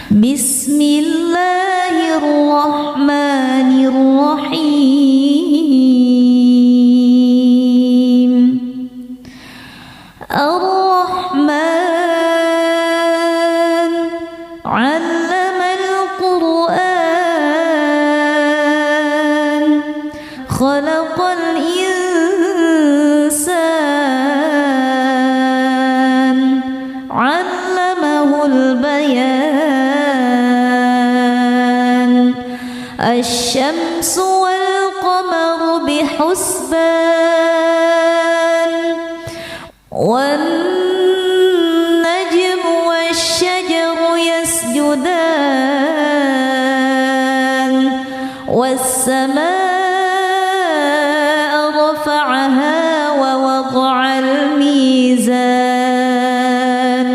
Bismillahirrahmanirrahim. Ar-Rahman 'allamal Qur'an, khalaqal insan, 'allamahul bayan. Asy-syamsu wal qamaru bihusban, wan najmu wasy-syajaru yasjudan, was-samaa'a rafa'aha wa wada'al mizan,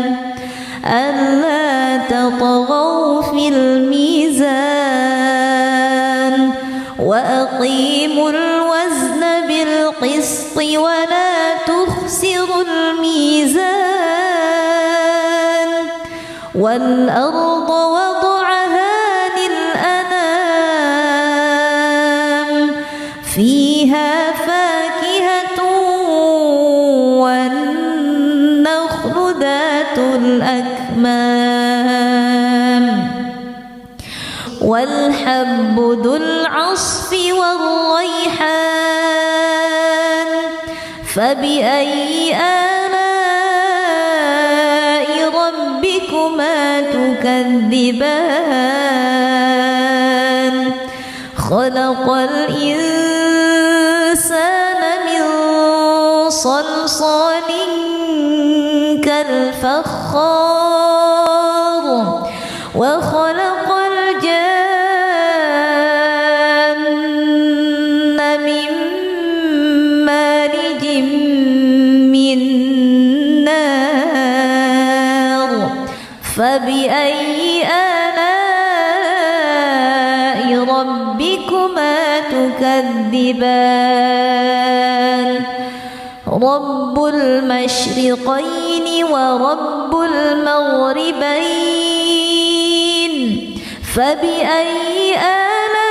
alla tatghaw fil mizan, wa aqimul wazna bil qisti wa la tukhsirul mizan, wal arda wada'aha lil anam, fiha fakihatun wan nakhlu dhatul akmam, wal habbu dhul 'asfi war rayhan. Fabi'ayyi ala'i rabbikuma tukadziban. Khalaqal insana min salsalin kal fakhar, wa khalaqal janna min marijin min nar. Fabi'ayyi ala'i rabbikuma tukadziban. Rabbul masyriqaini wa rabbul maghribain. Fabi'ayyi ala'i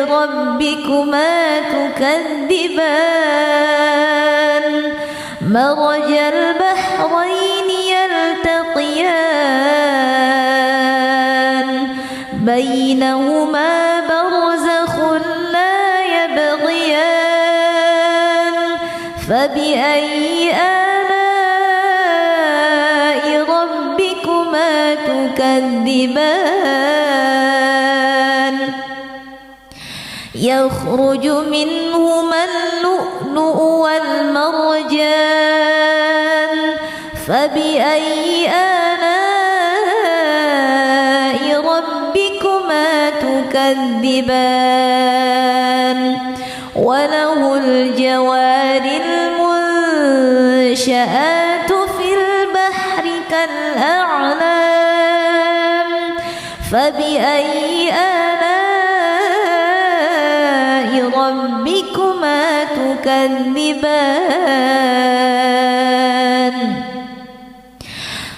rabbikuma tukadziban. Marajal bahraini yaltaqiyan, bainahuma barzakhun la yabghiyan. Fabi'ayyi ala'i rabbikuma tukadziban. Yakhruju minhuma al-lu'lu'u wal marjan. Fabi'ayyi ala'i rabbikuma tukadziban. Walahul jawaril munsha'atu fil bahri kal a'lam. Fabi'ayyi ala'i rabbikuma tukadziban.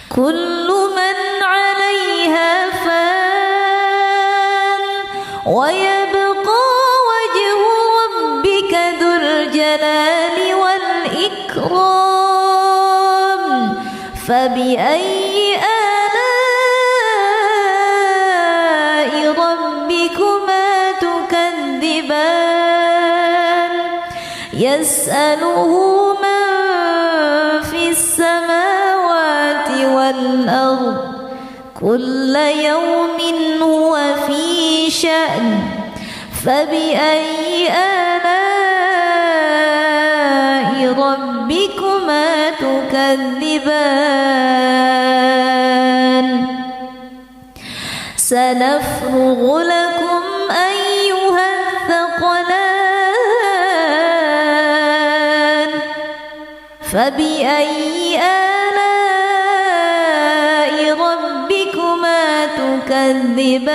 Kullu man 'alayha fan, wa yabqa wajhu rabbika dzul jalali wal ikram. Fabi'ayyi ala'i rabbikuma tukadziban. Yas'aluhu man fis samawati wal ard, kulla yawmin huwa fi sha'n. Fabi'ayyi ala'i rabbikuma tukadziban. Sanafrughu lakum ayyuhath thaqalan. Fabi'ayyi ala'i rabbikuma tukadziban.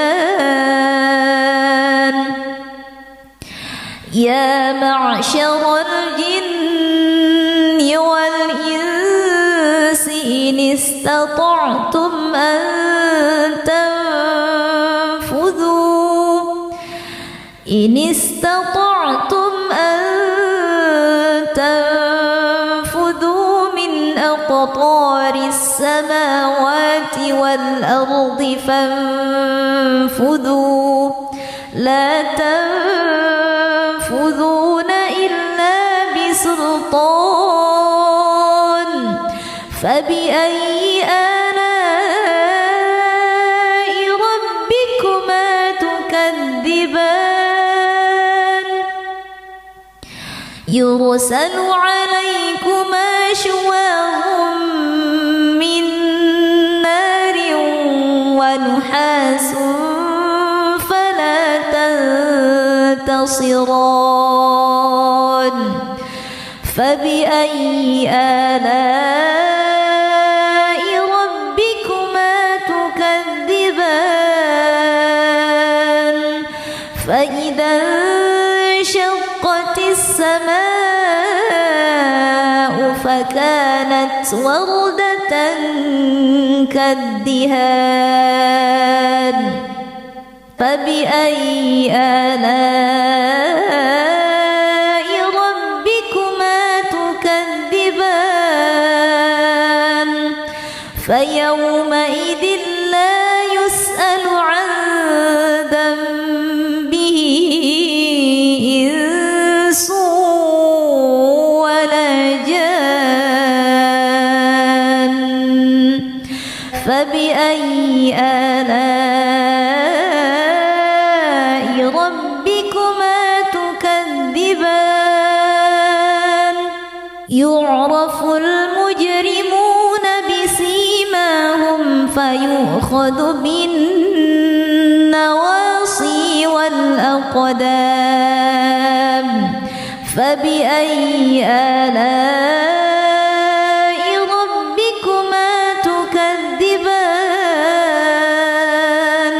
Ya ma'syaral jinni wal insi in istata'tum أن تنفذوا إن استطعتم أن تنفذوا من أقطار السماوات والأرض فانفذوا لا تنفذون إلا بسلطان فبأي آلاء ربكما تكذبان يرسل عليكما شواظ من نار ونحاس فلا تنتصران فبأي آلاء ربكما تكذبان فإذا انشقت السماء فكانت وردة كالدهان فبأي آلاء ربكما تكذبان فيومئذ لا يسأل عن ذنبه إنس ولا جان فبأي آلاء ربكما تكذبان يعرف المجرمون بسيماهم فيؤخذ بالنواصي والأقدام فبأي آلاء ربكما تكذبان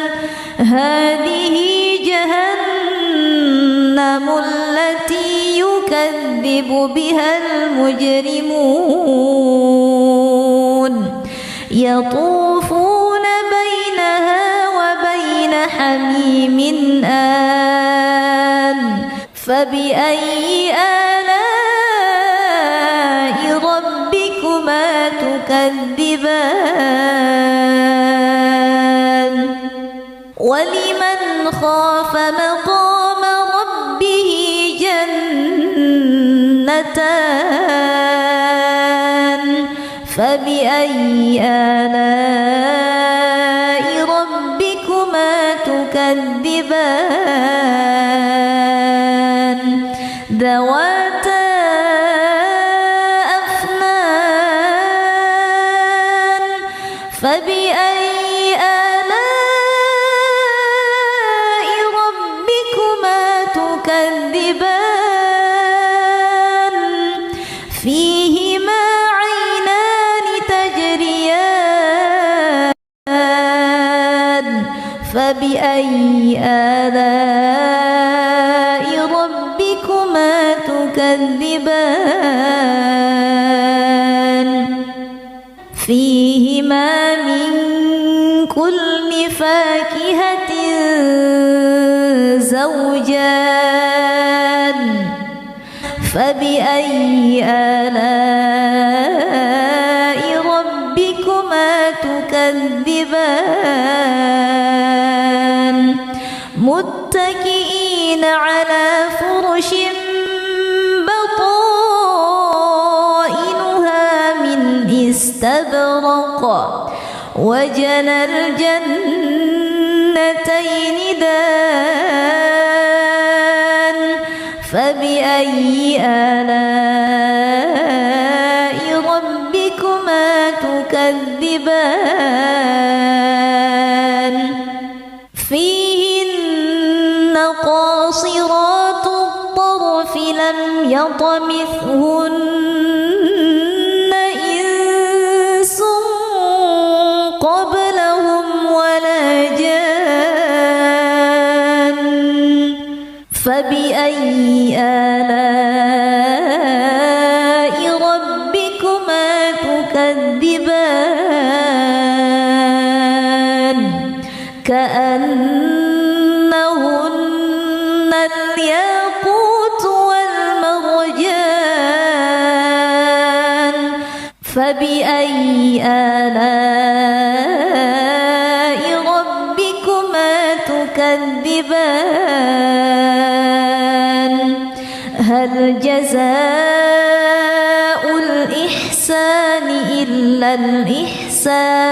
هذه جهنم التي يكذب بها المجرمون يطوفون بينها وبين حميم آن فبأي آلاء ربكما تكذبان ولمن خاف مقام ربه جنتان فبأي آلاء ربكما تكذبان ذواتا أفنان فبأي آلاء ربكما تكذبان فيهما عينان تجريان فبأي آلاء ربكما تكذبان فيهما من كل فاكهة زوجان فبأي آلاء ربكما تكذبان متكئين على فرش بطائنها من استبرق وجنى الجنتين دان فبأي آلاء ربكما تكذبان فيهن قاصرات الطرف لم يطمثهن إنس قبلهم ولا جان فبأي آلاء ربكما تكذبان كأنهن الياقوت والمرجان فبأي آلاء ربكما تكذبان هل جزاء الإحسان إلا الإحسان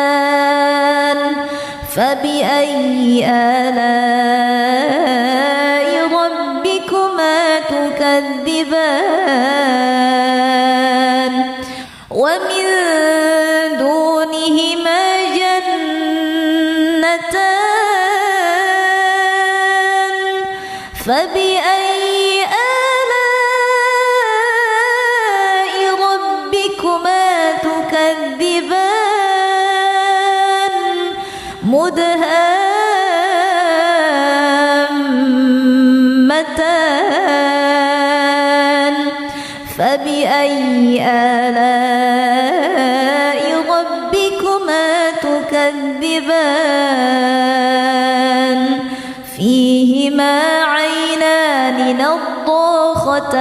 فبأي آلاء ربكما تكذبان ومن دونهما جنتان فبأي آلاء ربكما تكذبان مدهامتان فبأي آلاء ربكما تكذبان فيهما عينان نضاختان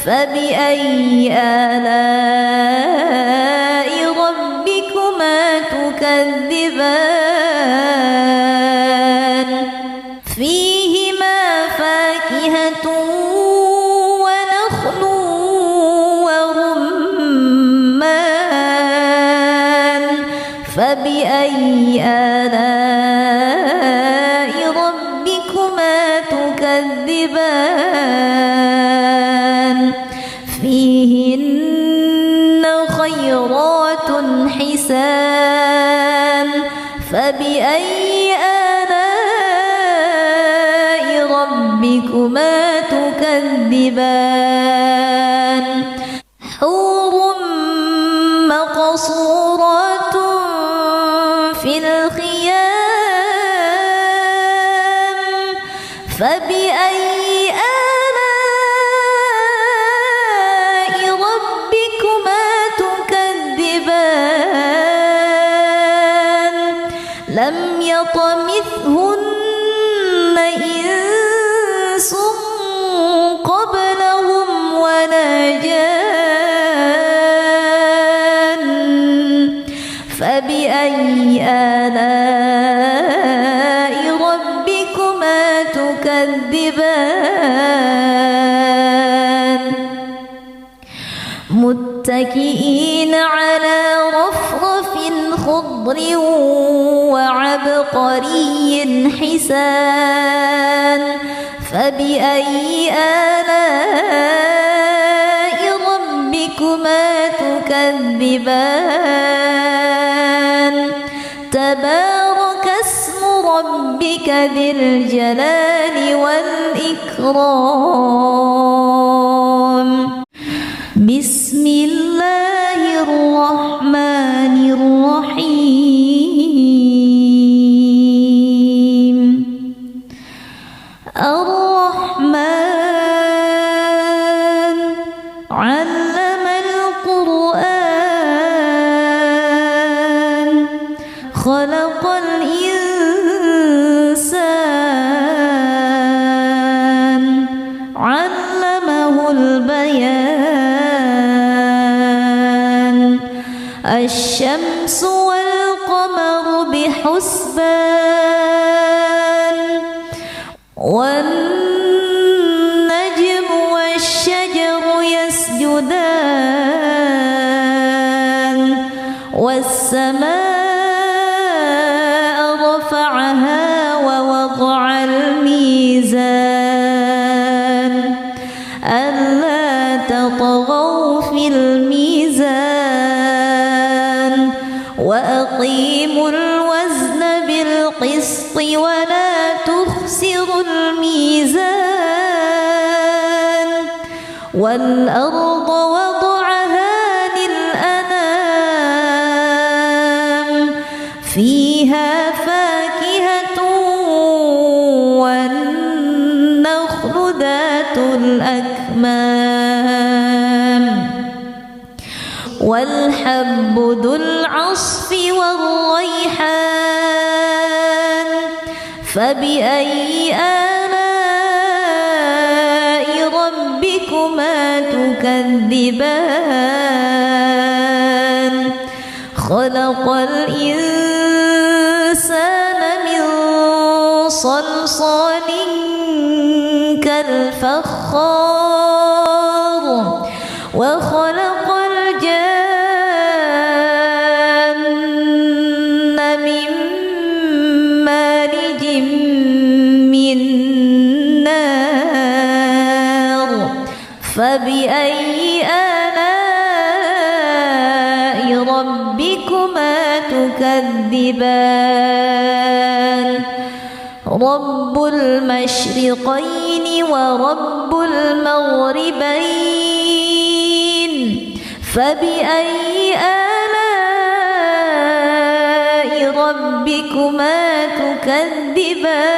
فبأي آلاء ربكما تكذبان فيهما فاكهة ونخل ورمان فبأي آلاء ربكما تكذبان فيهن خيرات حسان فبأي آلاء ربكما تكذبان حور مقصورات في الخيام فبأي آلاء ربكما تكذبان لم يطمثهن إنس قبلهم ولا جان فبأي آلاء ربكما تكذبان متكئين على رفرف خضر وعبقري حسان فبأي آلاء ربكما تكذبان تبارك اسم ربك ذي الجلال والإكرام بسم الله الرحمن الرحيم الرحمن علم القرآن خلق الإنسان علمه البيان الشمس والقمر بحسبان والنجم والشجر يسجدان والسماء رفعها ووضع الميزان ألا تطغوا في الميزان وأقيموا الوزن بالقسط ولا تخسروا الميزان والأرض وضعها للأنام فيها فاكهة والنخل ذات الأكمام والحب ذو العصف والريحان فبأي آلاء ربكما تكذبان خلق الإنسان من صلصال كالفخار وخلق الجن من مارج من نار فبأي آلاء ربكما تكذبان رب المشرقين ورب المغربين فبأي آلاء ربكما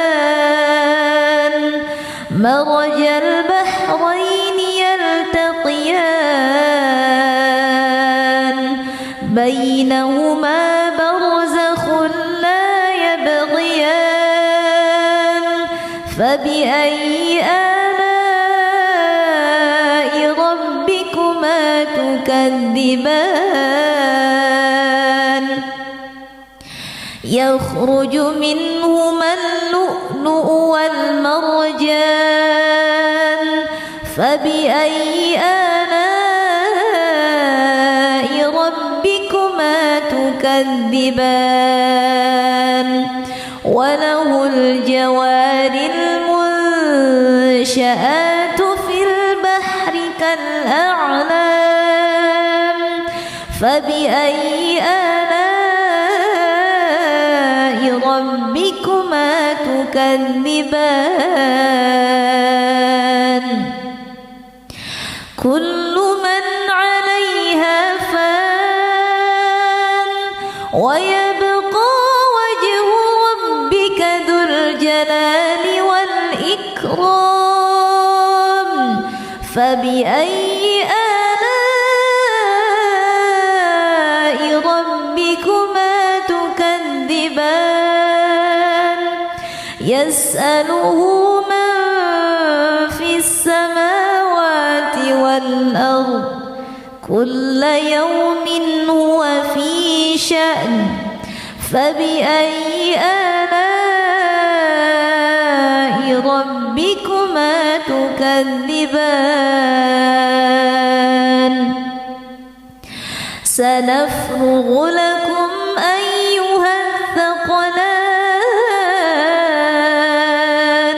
تكذبان مرج البحرين يلتقيان بينهما برزخ لا يبغيان فبأي آلاء ربكما تكذبان يخرج منهما اللؤلؤ والمرجان فبأي آلاء ربكما تكذبان وله الجوار المنشآت في البحر كالأعلام فبأي آلاء ربكما تكذبان كل من عليها فان ويبقى وجه ربك ذو الجلال والإكرام فبأي آلاء ربكما تكذبان يسأله من في السماوات والأرض كل يوم هو في شأن فبأي آلاء ربكما تكذبان سنفرغ لكم أيها الثقلان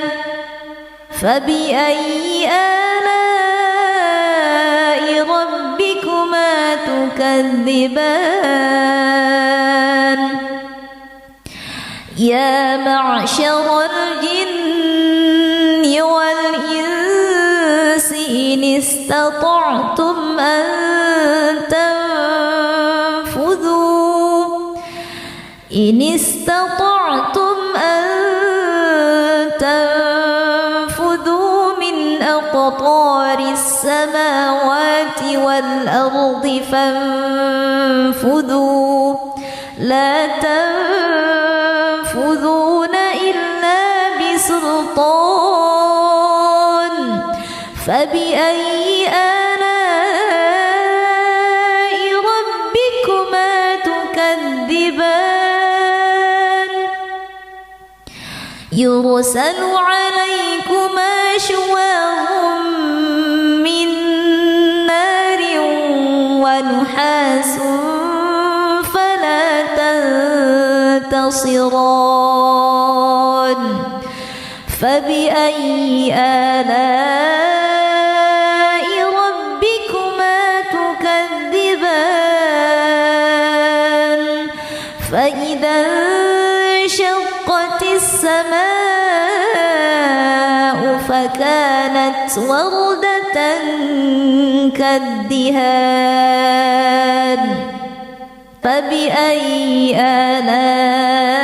فبأي آلاء ربكما تكذبان يا معشر الجن والإنس إن استطعتم أن تنفذوا من أقطار السماوات والأرض فانفذوا لا تنفذون إلا بسلطان فبأي آلاء ربكما تكذبان يرسل عليكما شواظ من نار ونحاس فلا تنتصران فبأي آلاء ربكما تكذبان فإذا انشقت السماء فكانت وردة كالدهان فبأي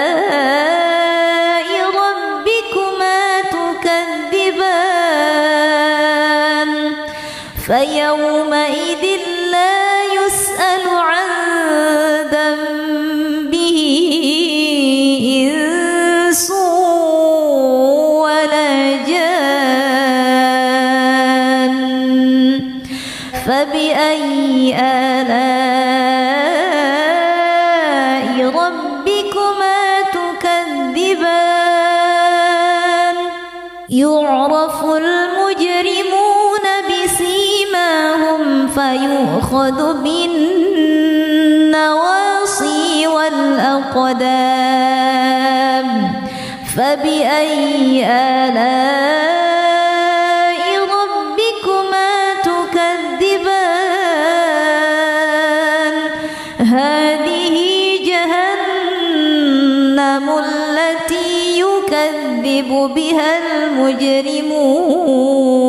آلاء ربكما تكذبان فيومئذ لا يسأل يعرف المجرمون بسيماهم فيؤخذ بالنواصي والأقدام فبأي آلاء ربكما تكذبان هذه جهنم التي يكذب بها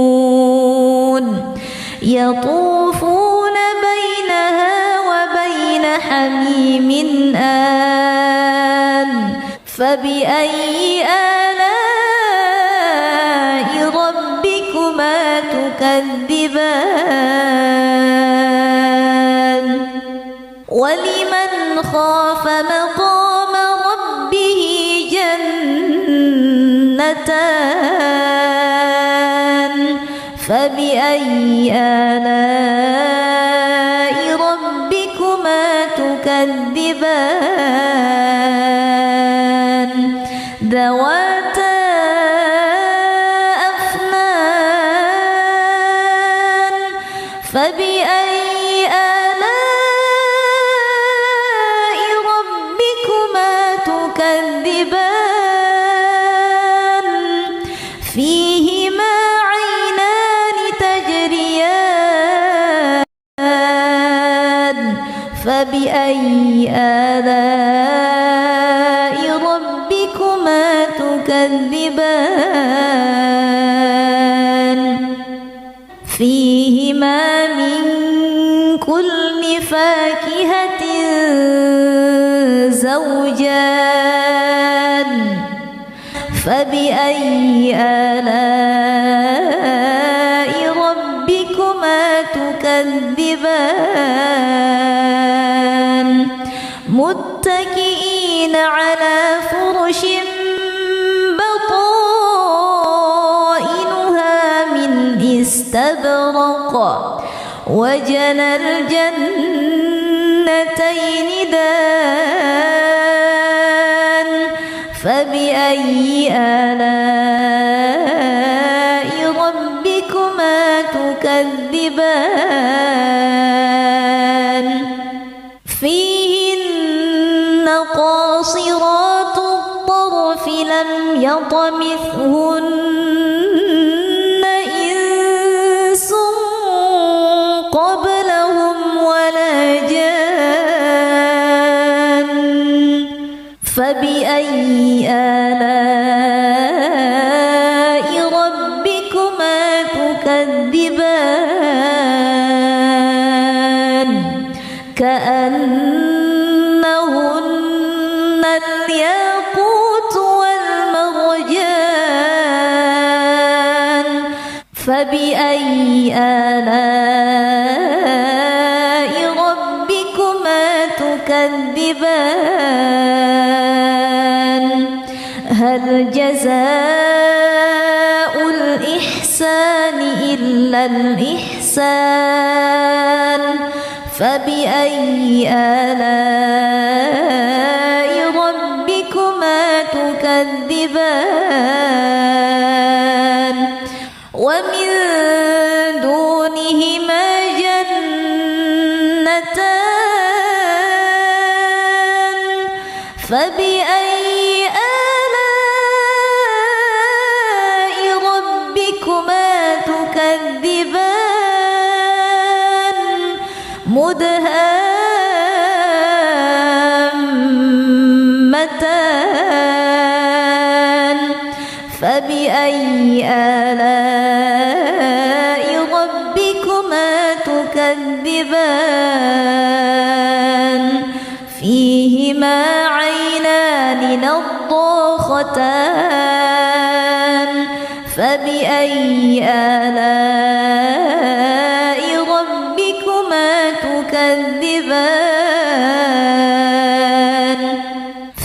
المجرمون يطوفون بينها وبين حميم آن فبأي آلاء ربكما تكذبان ولمن خاف مقام ربه جنتان فبأي آلاء ربكما تكذبان ذواتا أفنان فبأي آلاء ربكما تكذبان فيهما عينان تجريان فبأي آلاء ربكما تكذبان فيهما من كل فاكهة زوجان فبأي آلاء ربكما تكذبان متكئين على فرش بطائنها من استبرق وجنى الجنتين دان فبأي آلاء ربكما تكذبان فيهن قاصرات الطرف لم يطمثهن إنس قبلهم ولا جان فبأي آلاء ربكما تكذبان كأنهن الياقوت والمرجان فبأي آلاء ربكما تكذبان هل جزاء الإحسان إلا الإحسان فبأي آلاء ربكما تكذبان ومن دونهما جنتان فبأي آلاء ربكما تكذبان مدهامتان فبأي آلاء ربكما تكذبان فيهما عينان نضاختان فبأي آلاء ربكما تكذبان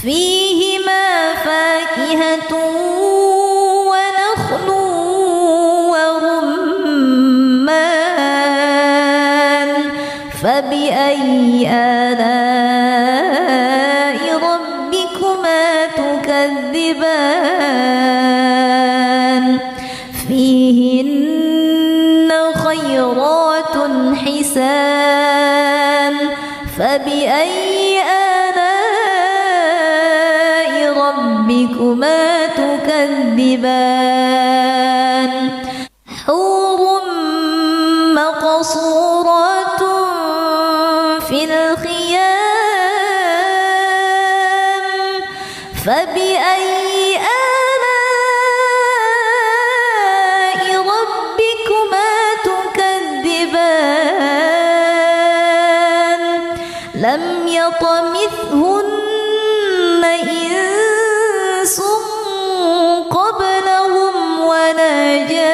فيهما فاكهة ونخل ورمان فبأي آلاء ربكما تكذبان ربكما تكذبان حور مقصورات في الخيام فبأي آلاء ربكما تكذبان لم يطمثهن إنس قبلهم ولا جان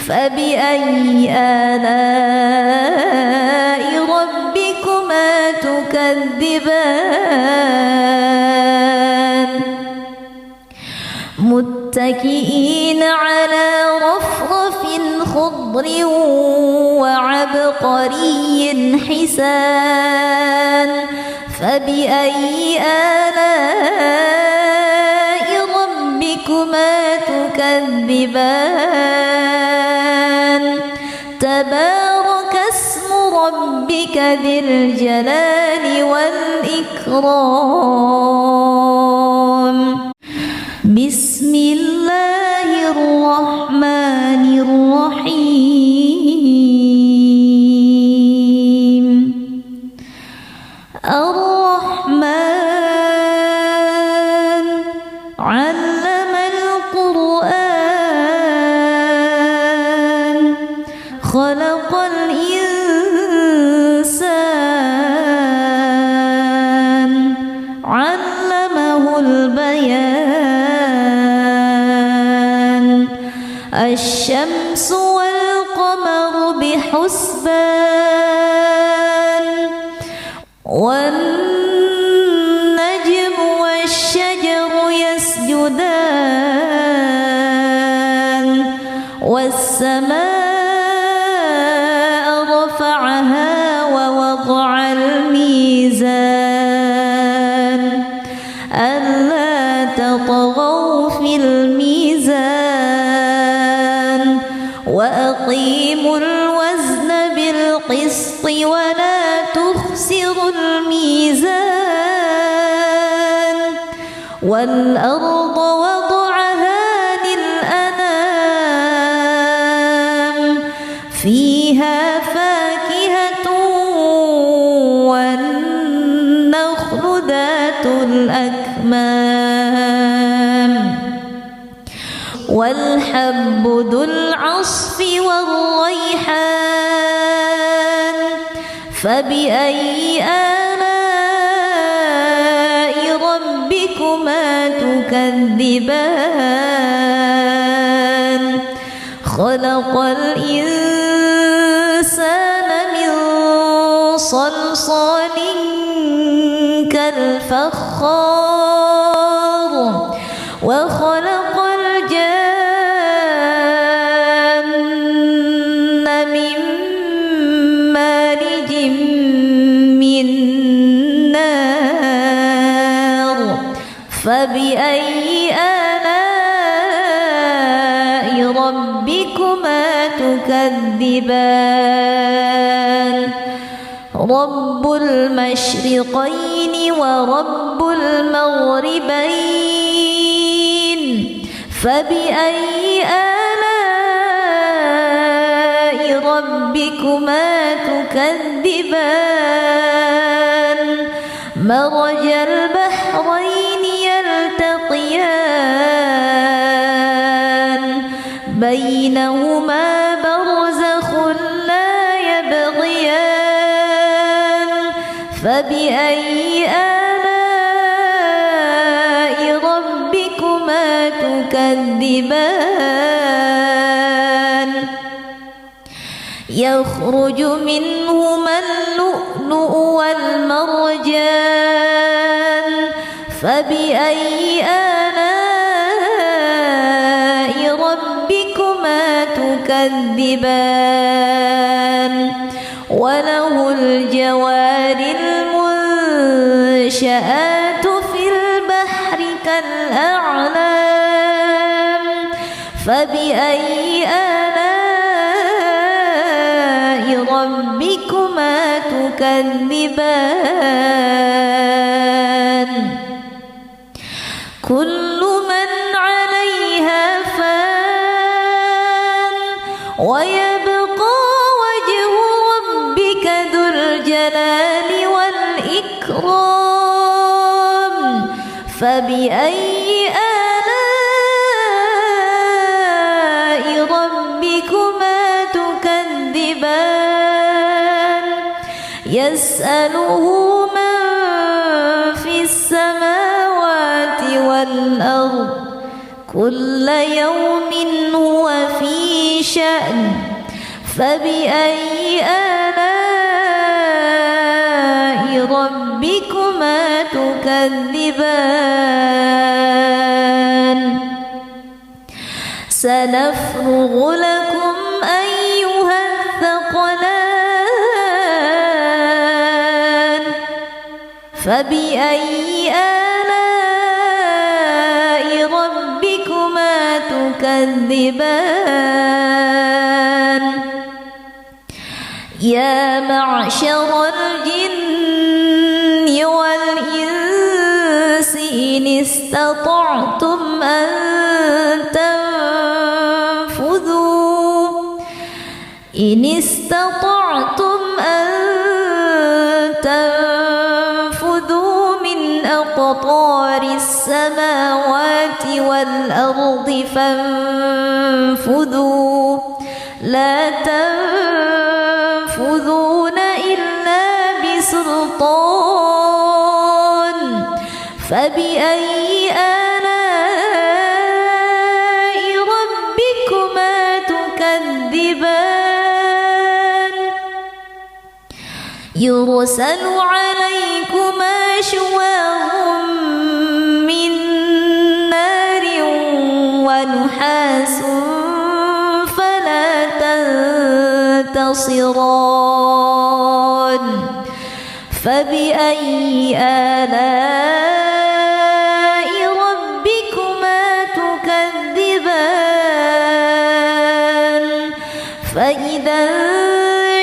فبأي آلاء ربكما تكذبان متكئين على رفرف خضر وعبقري حسان فبأي آلاء ربكما تكذبان تبارك اسم ربك ذي الجلال والإكرام بسم الله الرحمن الرحيم الرحمن علم القرآن خلق الإنسان علمه البيان الشمس والقمر بحسبان والنجم والشجر يسجدان والسماء رفعها ووضع الميزان ألا تطغوا في الميزان وأقيموا الوزن بالقسط ولا تخسروا الميزان والأرض وضعها للأنام فيها فاكهة والنخل ذات الأكمام والحب ذو العصف والريحان فبأي آلاء ربكما تكذبان خلق الإنسان من صلصال كالفخار وخلق الجان من مارج من نار فبأي آلاء ربكما تكذبان رب المشرقين ورب المغربين فبأي آلاء ربكما تكذبان مرج البحرين يلتقيان بينهما برزخ لا يبغيان فبأي آلاء ربكما تكذبان يخرج منهما اللؤلؤ والمرجان فبأي آلاء ربكما تكذبان وله الجوار المنشآت في البحر كالأعلام فبأي آلاء ربكما تكذبان كل من عليها فان ويبقى وجه ربك ذو الجلال والإكرام فبأي آلاء ربكما تكذبان يسأله من في السماوات والأرض كل يوم هو في شأن فبأي آلاء ربكما تكذبان سنفرغ لكم أيها الثقلان فبأي آلاء ربكما تكذبان يا معشر الجن والإنس إن استطعتم أن تنفذوا من أقطار السماوات والأرض فانفذوا لا تنفذون إلا بسلطان فبأي آلاء ربكما تكذبان يرسل عليكما شواظ من نار ونحاس فلا تنتصران فبأي آلاء ربكما تكذبان فإذا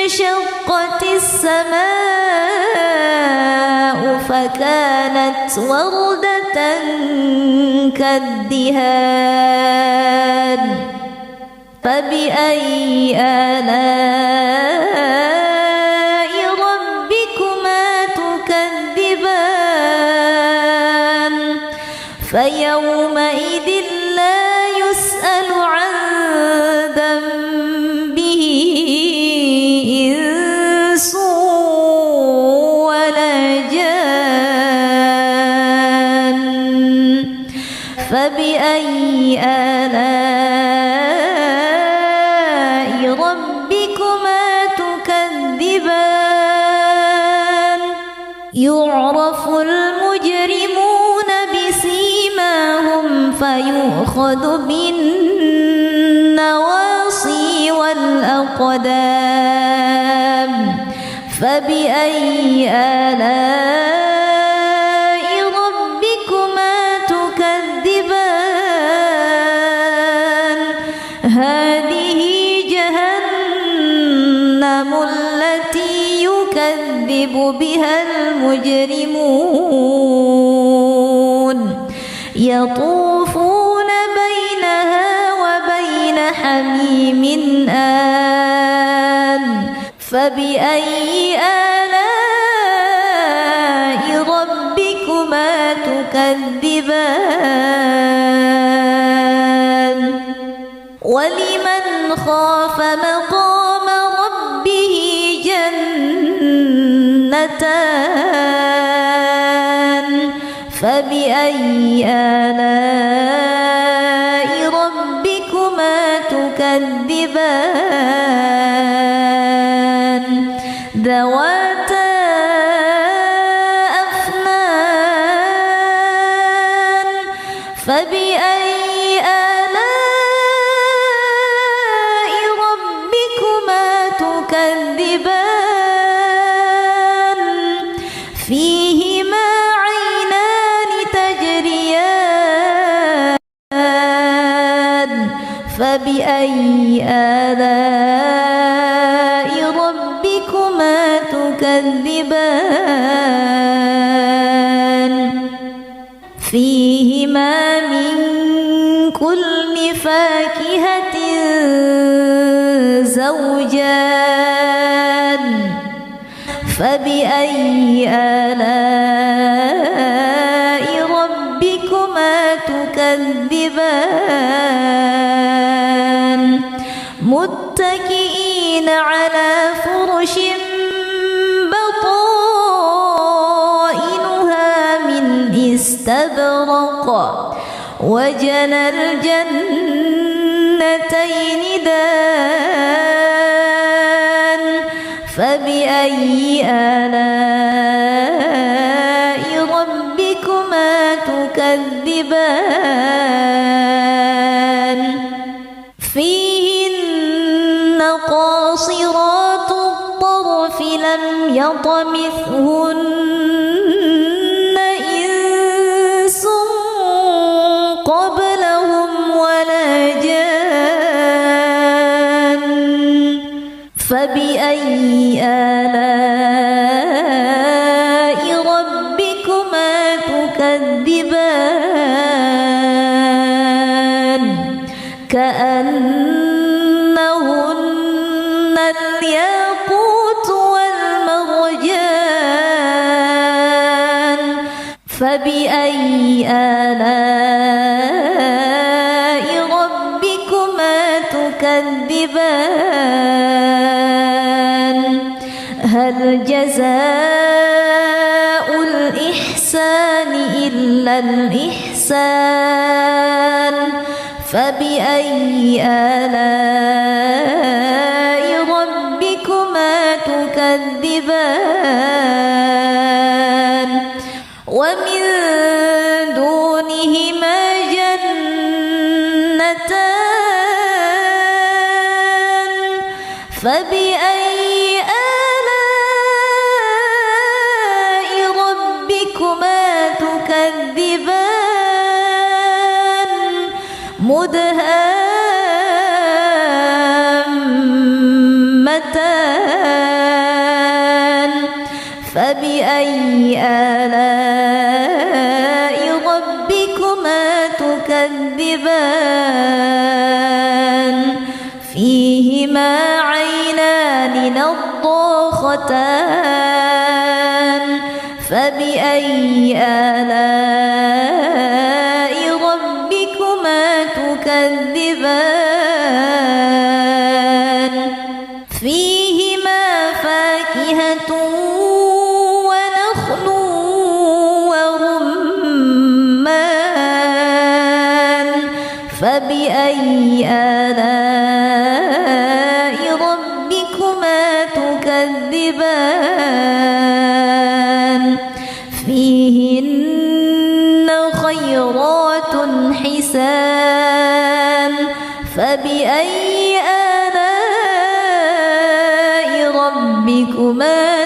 انشقت السماء فكانت وردة كالدهان فبأي آلاء ربكما تكذبان فيومئذ لا يسأل عن ذنبه إنس ولا جان فبأي آلاء ربكما تكذبان يعرف المجرمون بسيماهم فيؤخذ بالنواصي والأقدام فبأي آلاء ربكما تكذبان هذه جهنم التي يكذب بها المجرمون يطوفون بينها وبين حميم آن فبأي آلاء ربكما تكذبان ولمن خاف مقام ربه جنتان فبأي آلاء ربكما تكذبان ذواتا أفنان فبأي آلاء ربكما تكذبان فيهما عينان تجريان فبأي آلاء ربكما تكذبان تكذبان فيهما من كل فاكهة زوجان فبأي آلاء ربكما تكذبان متكئين على فرش بطائنها من استبرق وجنى الجنتين دان فبأي آلاء ربكما تكذبان فيهن قاصرات الطرف لم يطمثهن إنس قبلهم ولا جان فبأي آلاء ربكما تكذبان كأنهن الياقوت والمرجان فبأي آلاء ربكما تكذبان هل جزاء الإحسان إلا الإحسان فبأي آلاء ربكما تكذبان ومن دونهما جنتان فبأي آلاء ربكما تكذبان مدهامتان فبأي آلاء ربكما تكذبان فيهما عينان نضاختان فبأي آلاء ربكما تكذبان فيهما فاكهة ونخل ورمان فبأي آلاء ربكما تكذبان فيهن خيرات حسان فبأي آلاء ربكما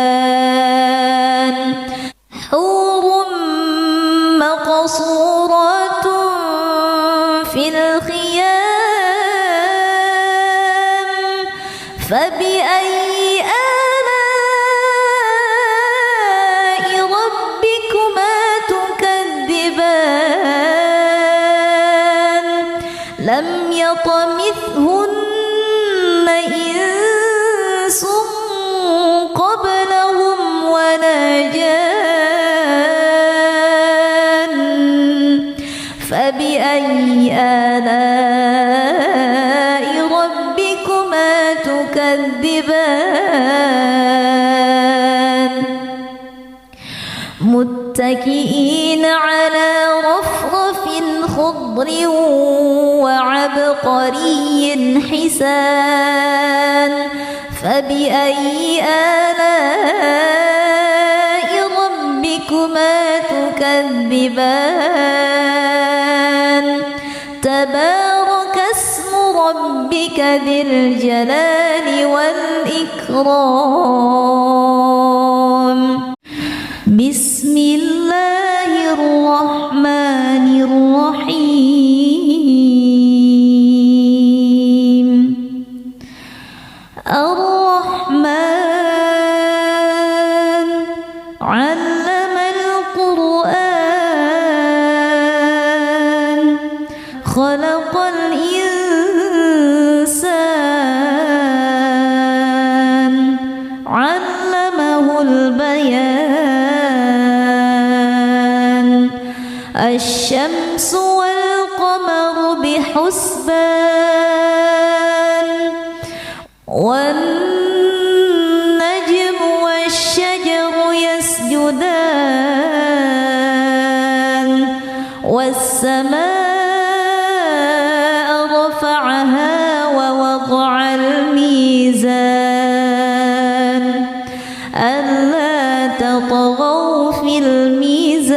تكذبان حور مقصورات في الخيام فبأي آلاء ربكما تكذبان لم يطمثهن إنس قبلهم ولا جان فبأي آلاء ربكما تكذبان متكئين على رفرف خضر وعبقري حسان فبأي آلاء ربكما تكذبان تبارك اسم ربك ذي الجلال والإكرام بسم الله الرحمن الرحيم الرحمن علمه البيان الشمس والقمر بحسبان والنجم والشجر يسجدان والسماء رفعها ووضع الميزان ألا تطغوا في الميزان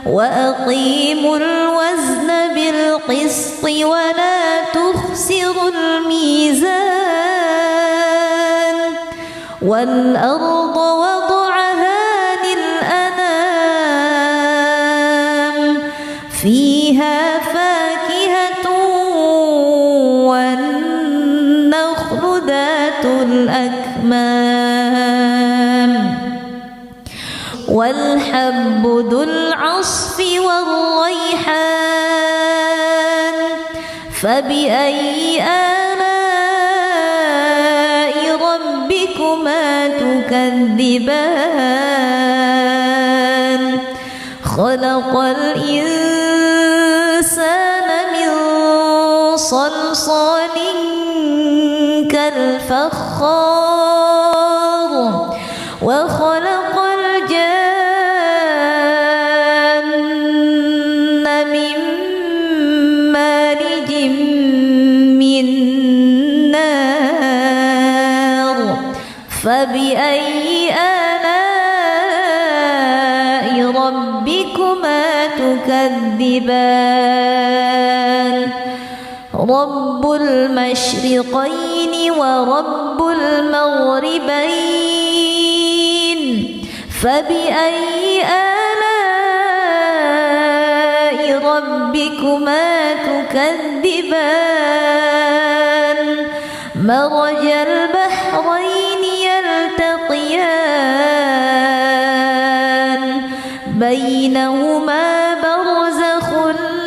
وأقيموا الوزن بالقسط ولا تخسروا الميزان والأرض وضعها للأنام فيها فاكهة والنخل ذات الأكمام والحب ذو العصف والريحان فبأي آلاء ربكما تكذبان خلق الإنسان من صلصال كالفخار وخلق الجان من مارج من نار فبأي آلاء ربكما تكذبان رب المشرقين ورب المغربين فبأي آلاء ربكما تكذبان مرج البحرين يلتقيان بينهما برزخ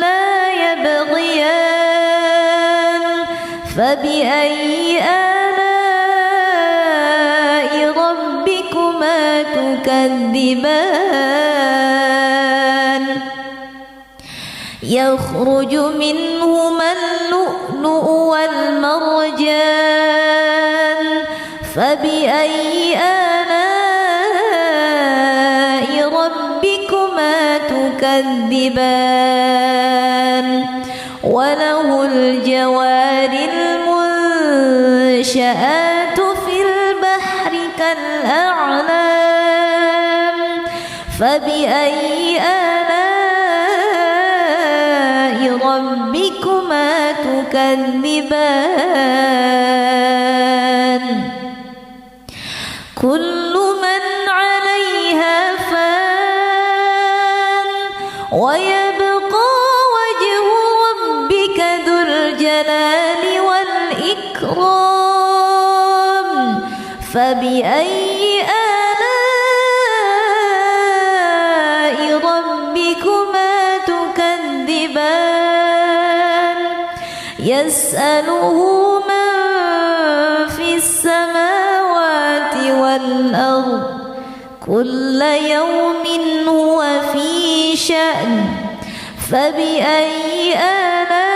لا يبغيان فبأي آلاء ربكما تكذبان يخرج منهما اللؤلؤ والمرجان فبأي آلاء ربكما تكذبان وله الجوار المنشآت في البحر كالأعلام فبأي آلاء ربكما تكذبان كل من عليها فان ويبقى وجه ربك ذو الجلال والإكرام فبأي آلاء ربكما تكذبان يسأله من في السماوات والأرض كل يوم هو في شأن فبأي آلاء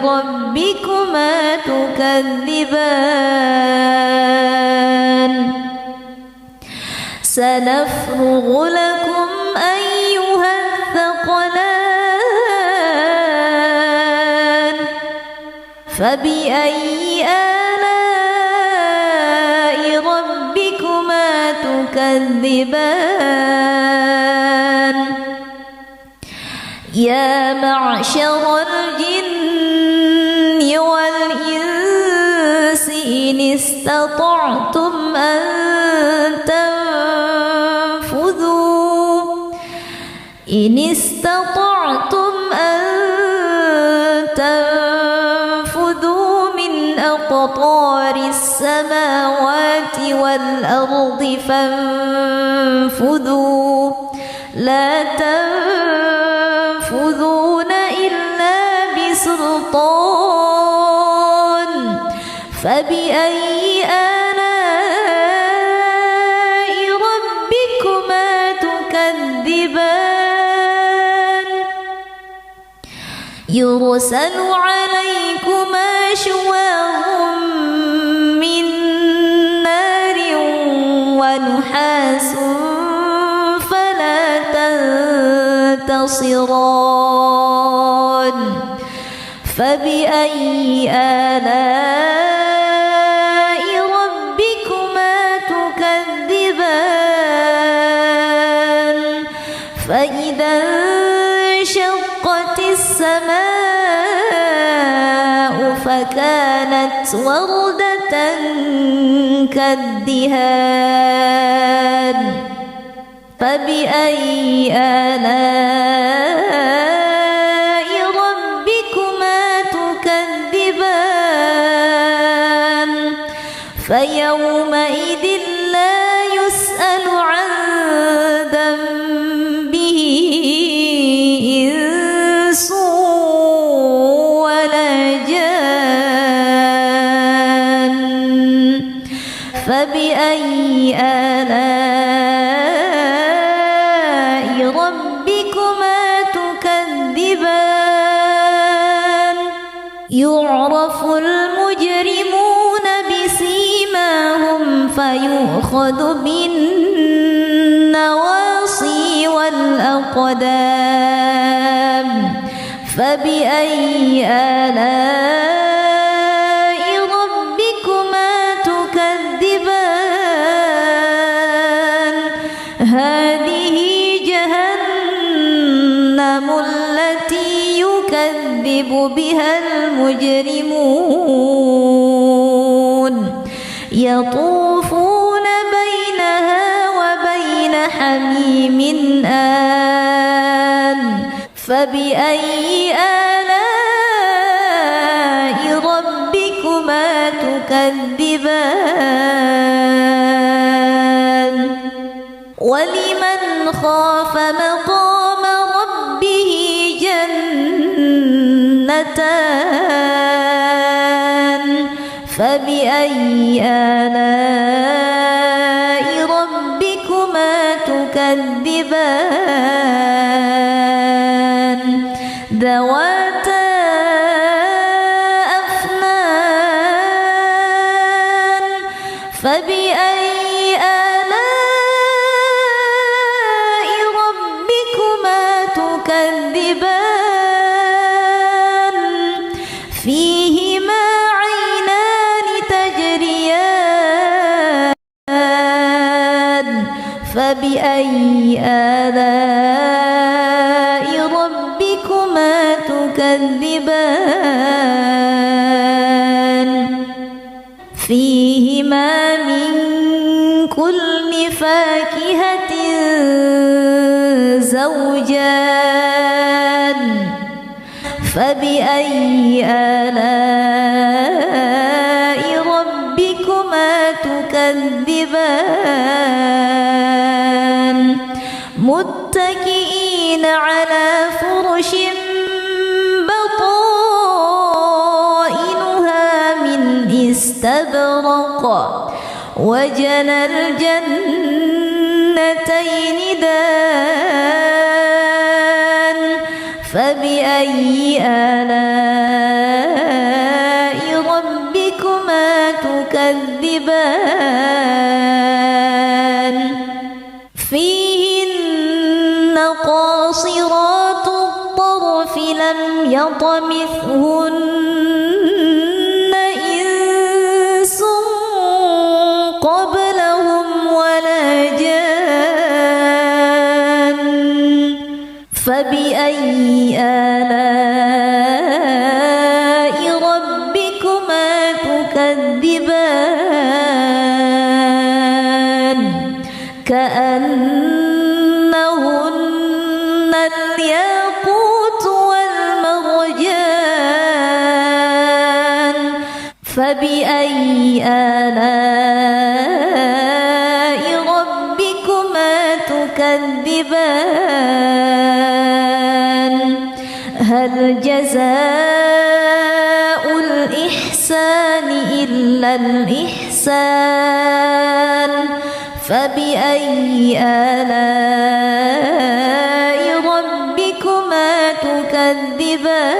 ربكما تكذبان سنفرغ لكم أيها الثقلان فبأي آلاء ربكما تكذبان يا معشر الجن والإنس إن استطعتم أن تنفذوا من أقطار السماوات والأرض فانفذوا لا تنفذون إلا بسلطان فبأي آلاء ربكما تكذبان يرسل عليكما شواظ من نار ونحاس فلا تنتصران فبأي آلاء ربكما تكذبان فإذا انشقت السماء فكانت وردة كالدهان فبأي آلاء ربكما تكذبان فيومئذ لا يسأل عن ذنبه إنس ولا جان فبأي آلاء ربكما تكذبان يعرف المجرمون بسيماهم فيؤخذ بالنواصي والأقدام فبأي آلاء ربكما تكذبان هذه جهنم التي يكذب بها المجرمون يطوفون بينها وبين حميم آن فبأي آلاء ربكما تكذبان ولمن خاف مقام ربه جنتان فبأي آلاء ربكما تكذبان ذواتا أفنان فبأي آلاء ربكما تكذبان فيهما عينان تجريان فبأي آلاء ربكما تكذبان فيهما من كل فاكهة زوجان فبأي آلاء ربكما تكذبان متكئين على فرش بطائنها من استبرق وجنى الجنتين دان فبأي آلاء ربكما تكذبان فيهن قاصرات الطرف لم يطمثهن إنس قبلهم ولا جان فبأي آلاء ربكما تكذبان كأنهن الياقوت والمرجان فبأي آلاء ربكما تكذبان هل جزاء الإحسان إلا إلا الإحسان فبأي آلاء ربكما تكذبان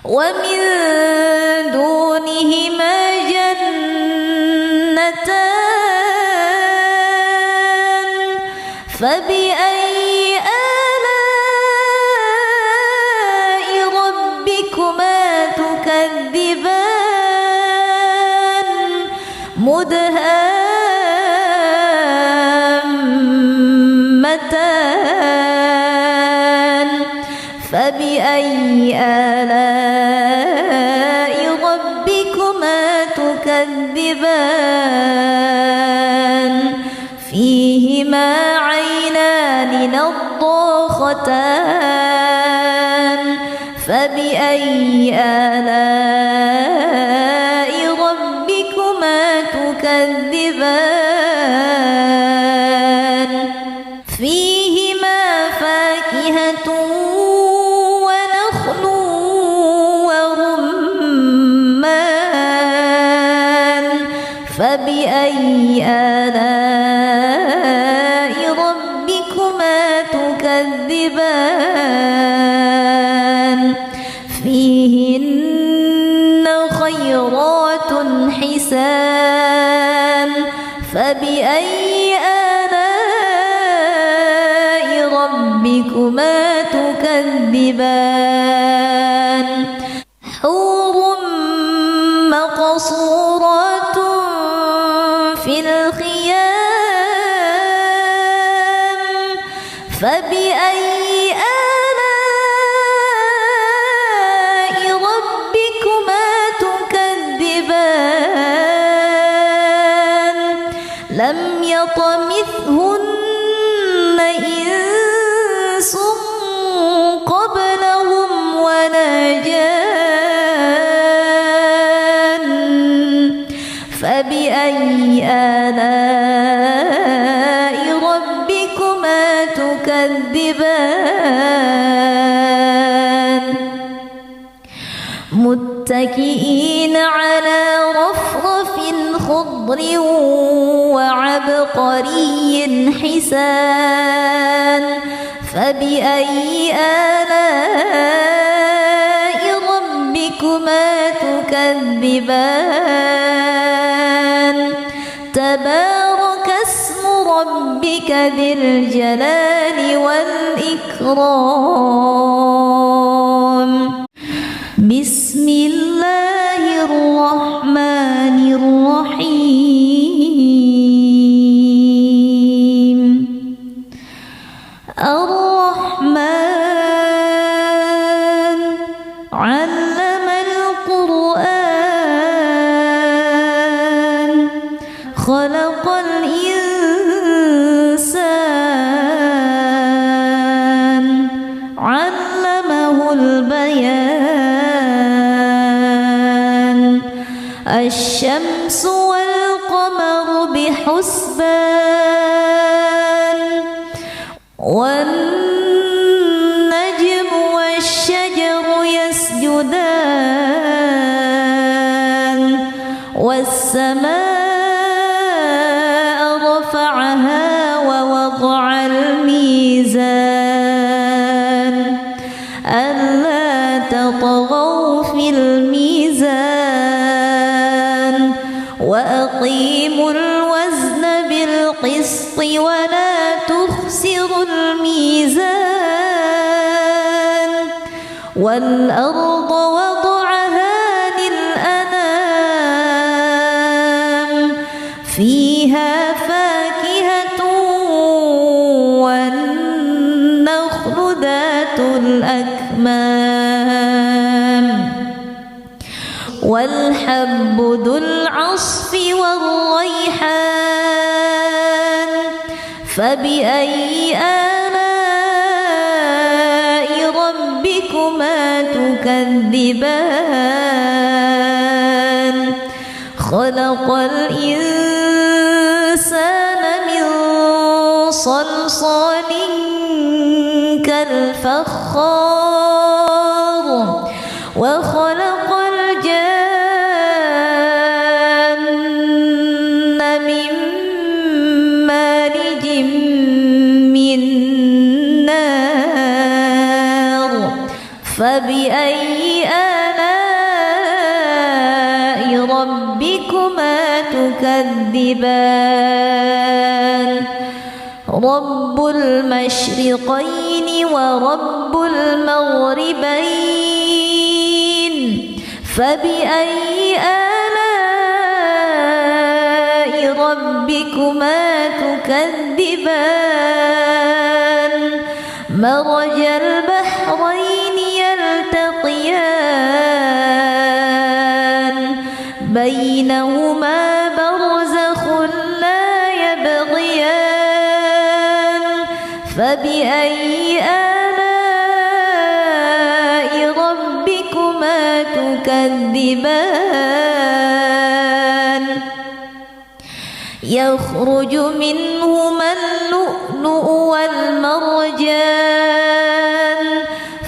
ومن دونهما جنتان فبأي آلاء ربكما تكذبان مدهامتان فبأي آلاء ربكما تكذبان فيهما عينان نضاختان فبأي آلاء ربكما تكذبان فيهما فاكهة ونخل ورمان فبأي آلاء ربكما تكذبان فيهن خيرات حسان فبأي آلاء ربكما تكذبان حور مقصورات في الخيام فبأي آلاء ربكما تكذبان لم يطمثهن إنس قبلهم ولا جان فبأي آلاء ربكما تكذبان متكئين على رفرف خضر وعبقري حسان فبأي آلاء ربكما تكذبان تبارك اسم ربك ذي الجلال والإكرام بسم الله الرحمن الرحيم الرحمن علم القرآن خلق الإنسان علمه البيان الشمس والقمر بحسبان والنجم والشجر يسجدان والسماء رفعها ووضع الميزان ألا تطغوا في الميزان وأقيموا الوزن بالقسط ولا تخسروا الميزان والأرض وضعها للأنام فيها فاكهة والنخل ذات الأكمام والحب ذو العصف والريحان فبأي آلاء ربكما تكذبان خلق الإنسان من صلصال كالفخار وخلق الجان ربكما تكذبان رب المشرقين ورب المغربين فبأي آلاء ربكما تكذبان مرج البحرين يلتقيان بينهما برزخ لا يبغيان فبأي آلاء ربكما تكذبان يخرج منهما اللؤلؤ والمرجان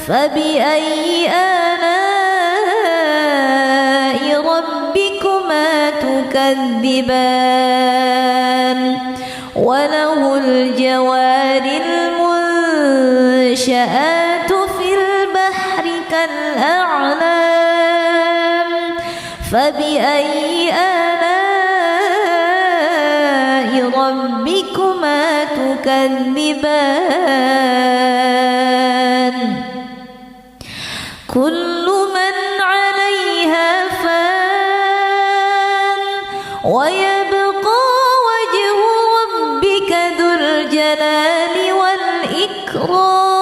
فبأي آلاء ربكما تكذبان وله الجوار المنشآت في البحر كالأعلام فبأي آلاء ربكما تكذبان كل من عليها فان ويبقى وجه ربك ذو الجلال والإكرام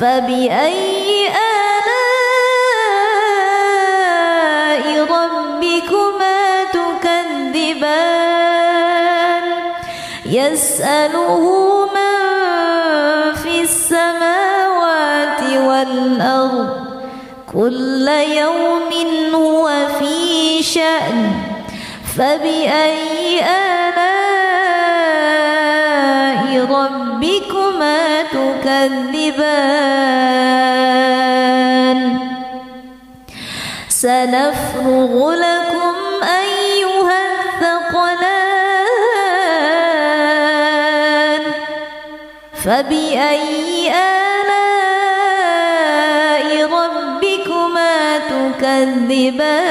فبأي آلاء ربكما تكذبان يسأله من في السماوات والأرض كل يوم هو في شأن فبأي آلاء ربكما تكذبان سنفرغ لكم أيها الثقلان فبأي آلاء ربكما تكذبان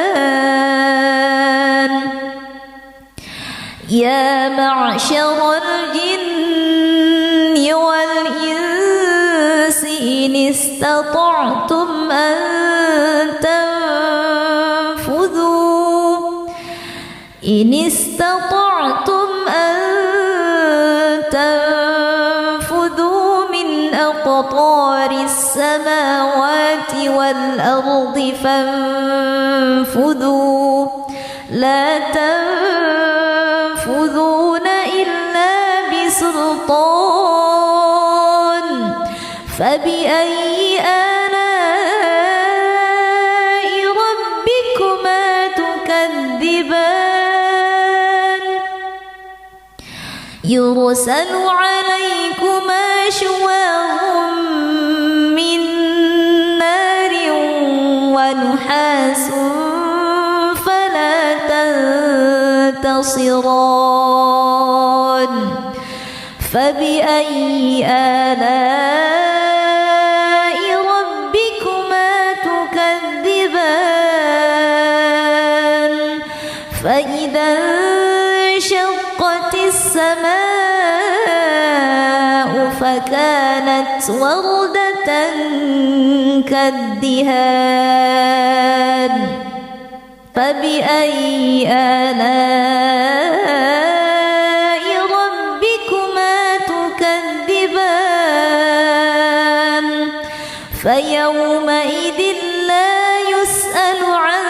يا معشر الجن والإنس إن استطعتم أن تنفذوا من أقطار السماوات والأرض فانفذوا لا تنفذون إلا بسلطان فبأي آلاء ربكما تكذبان يرسل عليكما شواظ من نار ونحاس فلا تنتصران فبأي آلاء ربكما تكذبان فإذا انشقت السماء فكانت وردة كالدهان فبأي آلاء ربكما تكذبان فيومئذ لا يسأل عن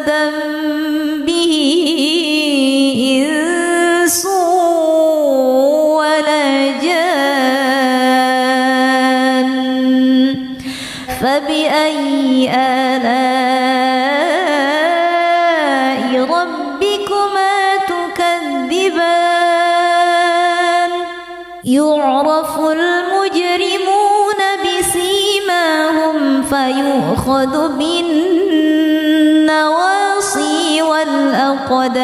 ذنبه إنس ولا جان فبأي آلاء ربكما تكذبان يعرف المجرمون بسيماهم فيؤخذ بالنواصي والأقدام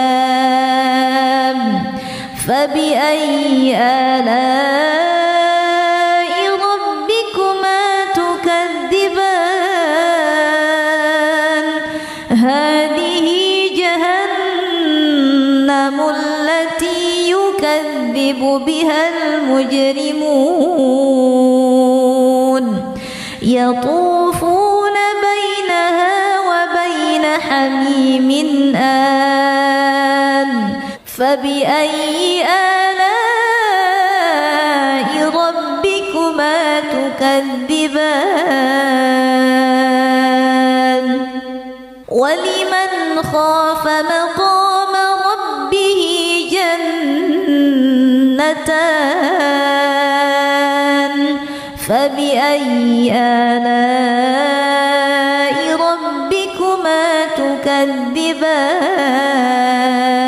فبأي آلاء ربكما تكذبان هذه جهنم التي يكذب بها المجرمون يطوفون بينها وبين حميم آن فبأي آلاء ربكما تكذبان ولمن خاف مقام ربه جنتان فبأي آلاء ربكما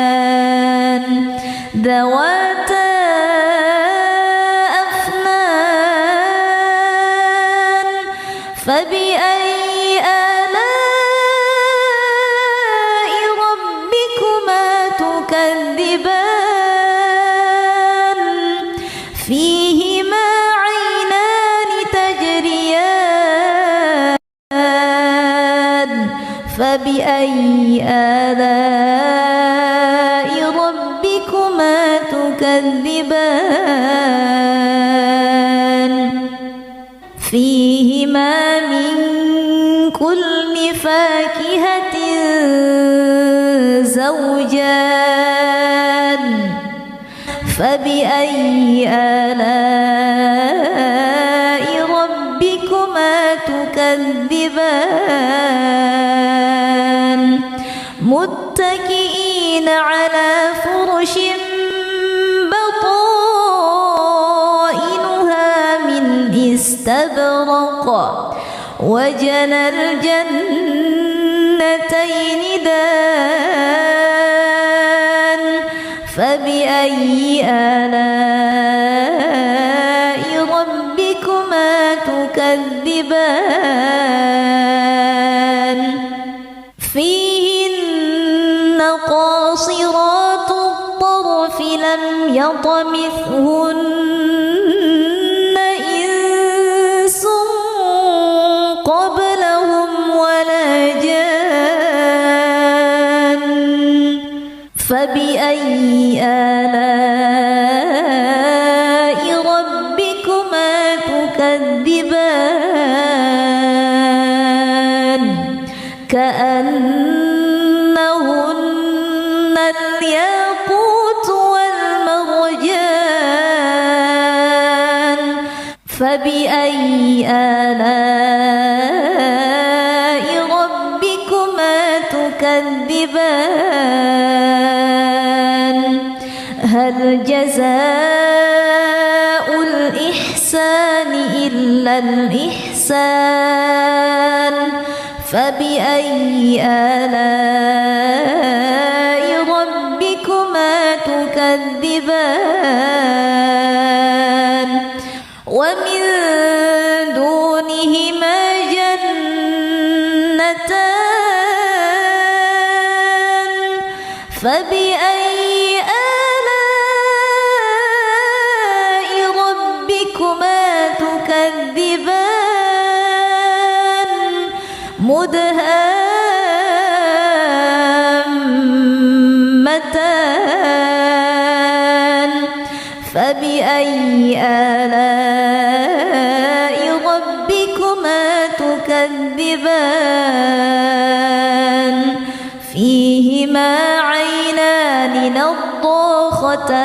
تكذبان ذواتا أفنان فبأي آلاء ربكما تكذبان فيهما عينان تجريان فبأي آلاء ربكما تكذبان فيهما من كل فاكهة زوجان فبأي آلاء ربكما تكذبان متكئين على فرش بطائنها من استبرق وجنى الجنتين دان فبأي آلاء ربكما تكذبان فيهن قاصرات الطرف لم يطمثهن إنس قبلهم ولا جان فبأي آلاء ربكما تكذبان كأنهن الياقوت والمرجان فبأي آلاء ربكما تكذبان هل جزاء الإحسان إلا الإحسان فبأي آلاء ربكما تكذبان ومن دونهما جنتان فبأي آلاء ربكما تكذبان مدهامتان فبأي آلاء ربكما تكذبان فيهما عينان نضاختان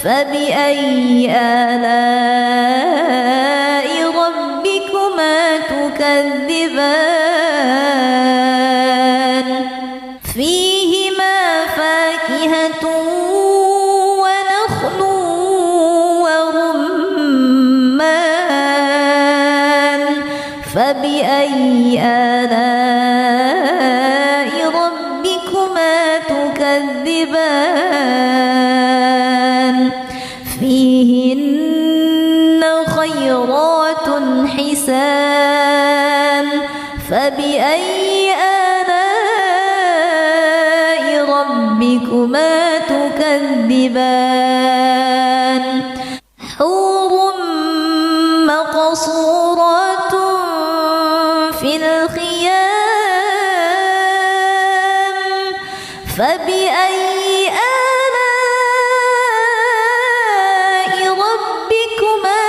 فبأي آلاء ربكما تكذبان فيهما فاكهة ونخل ورمان فبأي آلاء ربكما تكذبان فيهن خيرات حسان فبأي آلاء ربكما تكذبان حور مقصورات في الخيام فبأي آلاء ربكما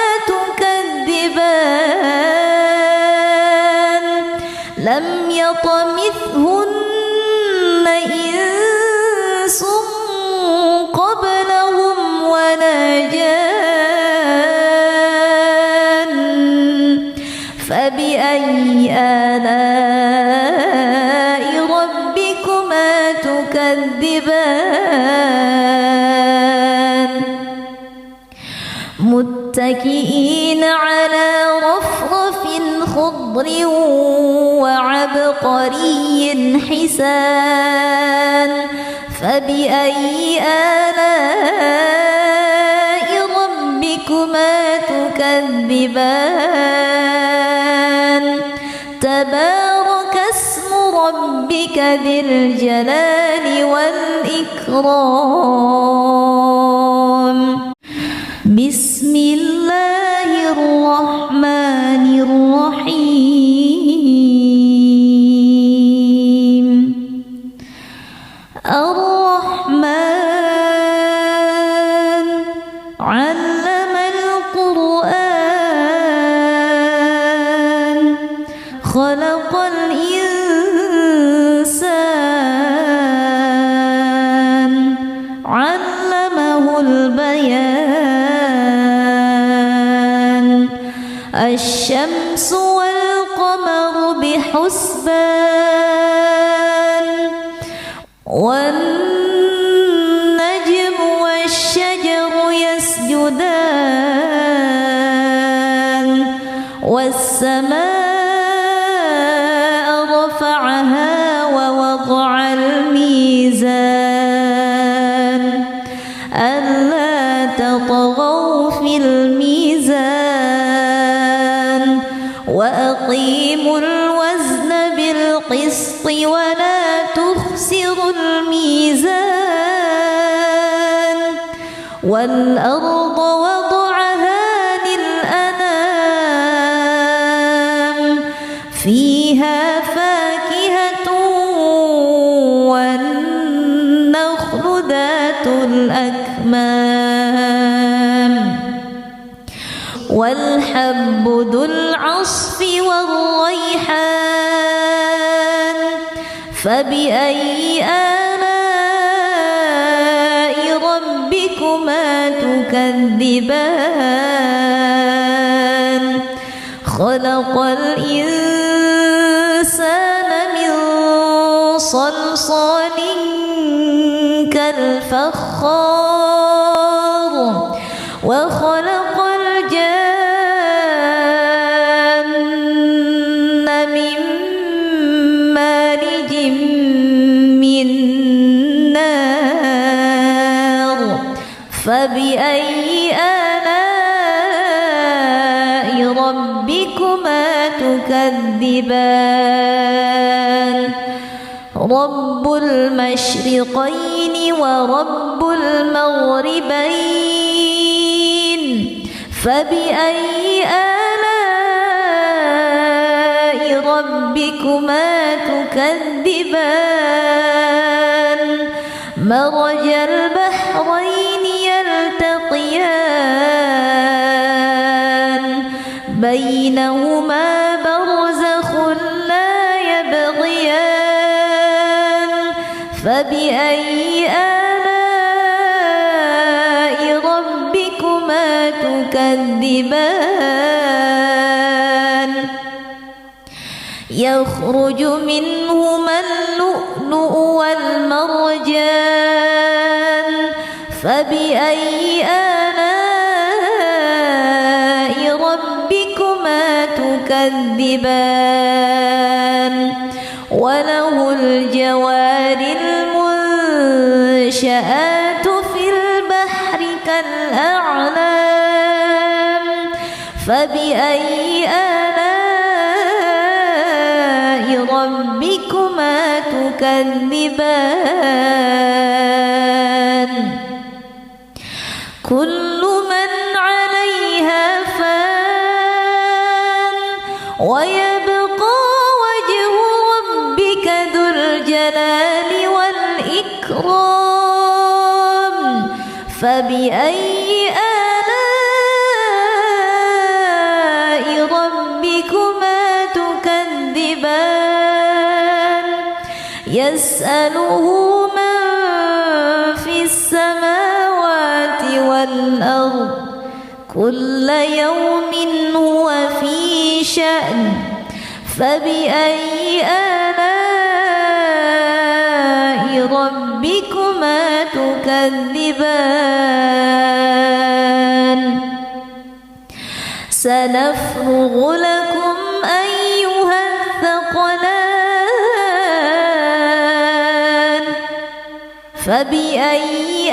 تكذبان لم يطمثهن إنس قبلهم ولا جان فبأي آلاء ربكما تكذبان متكئين على رفرف خضر وعبقري حسان فبأي آلاء ربكما تكذبان تبارك اسم ربك ذي الجلال والإكرام بسم الله الرحمن الرحيم الرحمن علم القرآن خلق الإنسان علمه البيان الشمس والقمر بحسبان والنجم والشجر يسجدان والسماء رفعها ووضع الميزان ألا تطغوا في الميزان وأقيموا الوزن بالقسط ولا تخسروا الميزان والأرض وضعها للأنام فيها فاكهة والنخل ذات الأكمام والحب ذو العصف والريحان فبأي آلاء ربكما تكذبان خلق الإنسان من صلصال كالفخار وخلق الجان من مارج من نار فبأي آلاء ربكما تكذبان رب المشرقين ورب المغربين فبأي آلاء ربكما تكذبان مرج البحرين يلتقيان بينهما برزخ لا يبغيان فبأي آلاء ربكما تكذبان يخرج منهما اللؤلؤ والمرجان فبأي آلاء ربكما تكذبان وله الجوار المنشآت في البحر كالأعلام فبأي آلاء ربكما تكذبان كل من عليها فان ويبقى وجه ربك ذو الجلال والإكرام فبأي آلاء ربكما تكذبان يسأله من في السماوات والأرض كل يوم هو في شأن فبأي آلاء ربكما تكذبان سنفرغ لكم أيها الثقلان فبأي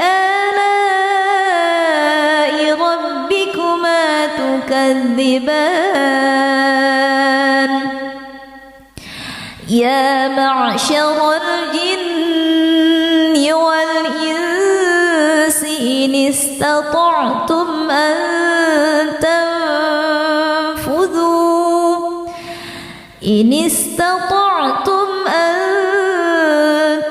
آلاء ربكما تكذبان يا معشر الجن والإنس إن استطعتم أن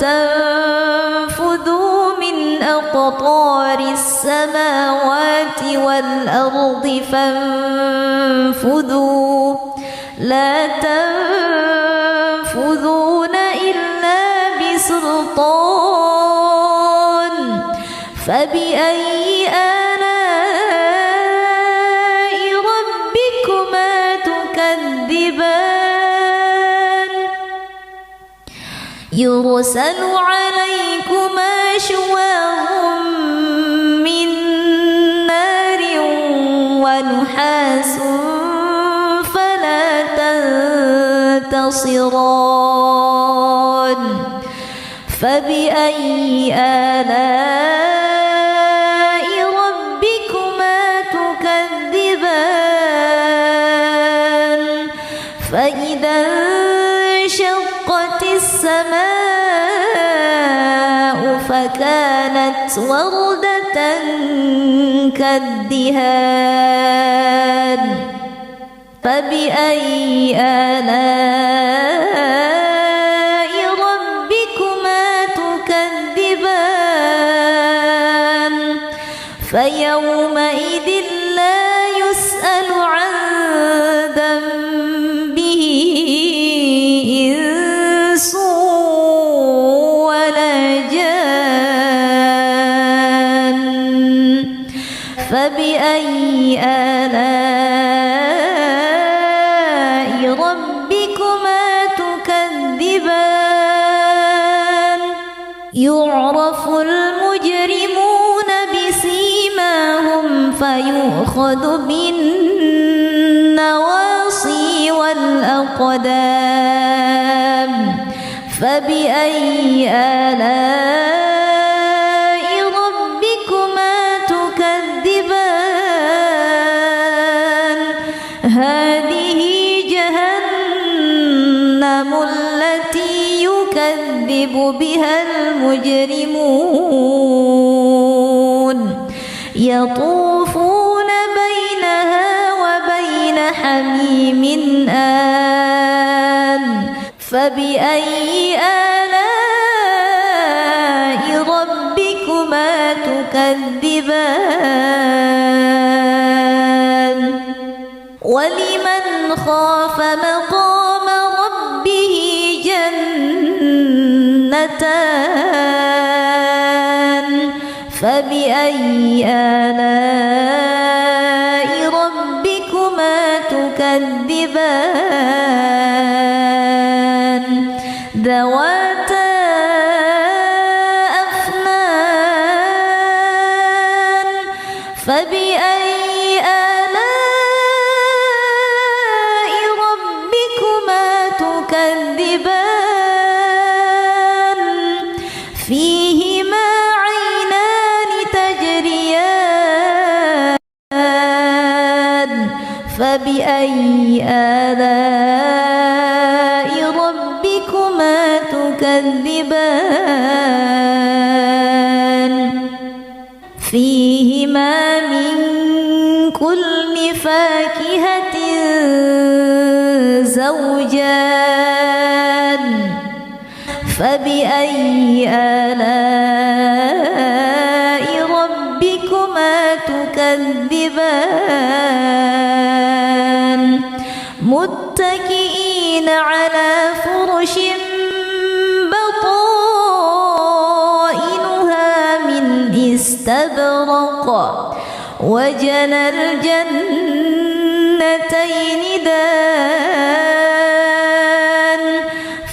تنفذوا من أقطار السماوات والأرض فانفذوا لا تنفذون إلا بسلطان فبأي آلاء ربكما تكذبان يرسل عليكما شواظ من نار ونحاس فلا تنتصران فبأي آلاء ربكما تكذبان فإذا انشقت السماء فكانت وردة كالدهان فبأي آلاء ربكما تكذبان فيومئذ لا يسأل عن ذنبه إنس ولا جان فبأي آلاء ربكما تكذبان يعرف المجرمون بسيماهم فيؤخذ بالنواصي والأقدام فبأي آلاء ربكما تكذبان هذه جهنم التي يكذب بها المجرمون يطوفون بينها وبين حميم آن فبأي آلاء ربكما تكذبان ولمن خاف مقام ربه جنتان فبأي آلاء ربكما تكذبان ذواتا أفنان فبأي آلاء ربكما تكذبان فيهما عينان تجريان فبأي آلاء ربكما تكذبان فيهما من كل فاكهة زوجان فبأي آلاء ربكما على فرش بطائنها من استبرق وجنى الجنتين دان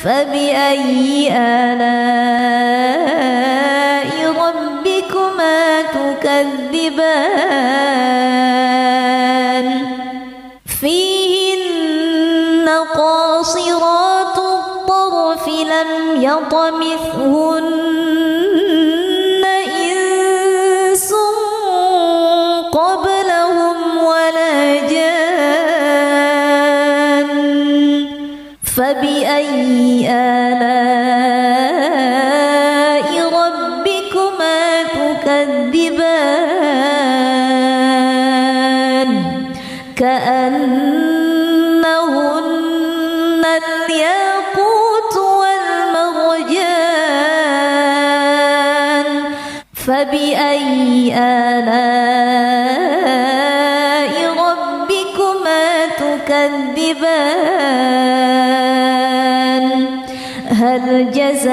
فبأي آلاء ربكما تكذبان فيهن قاصرات الطرف لم يطمثهن إنس قبلهم ولا جان فبأي آلاء ربكما تكذبان كأنهن الياقوت والمرجان فبأي آلاء ربكما تكذبان هل جزاء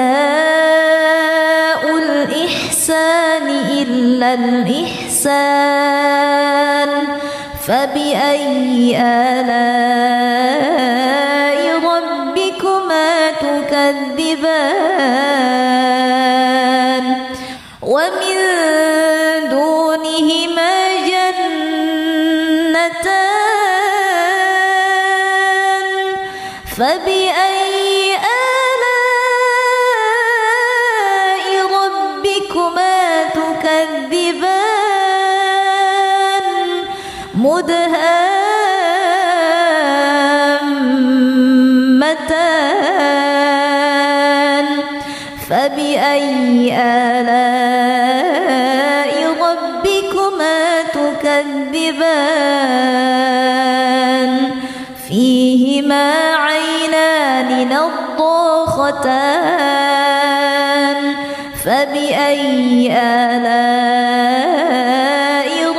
الإحسان إلا الإحسان فبأي آلاء ربكما تكذبان ومن دونهما جنتان فبأي آلاء ربكما تكذبان مدهامتان فبأي آلاء ربكما تكذبان فيهما عينان نضاختان فبأي آلاء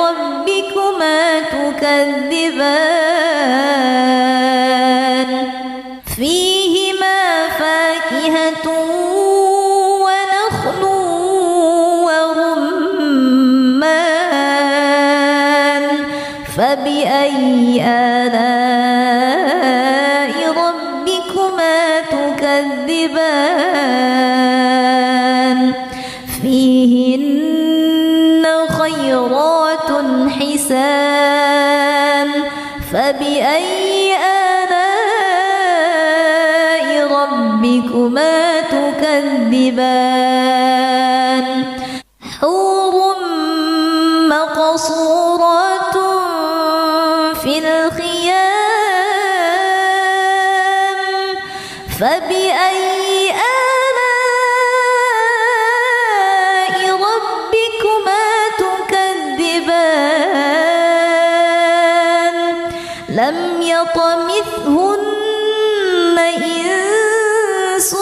ربكما تكذبان فيهما فاكهة ونخل ورمان فبأي آلاء ربكما تكذبان فيهن خيرات حسان فبأي آلاء ربكما تكذبان حور مقصورات في الخيام فبأي آلاء ربكما تكذبان لم يطمثهن إنس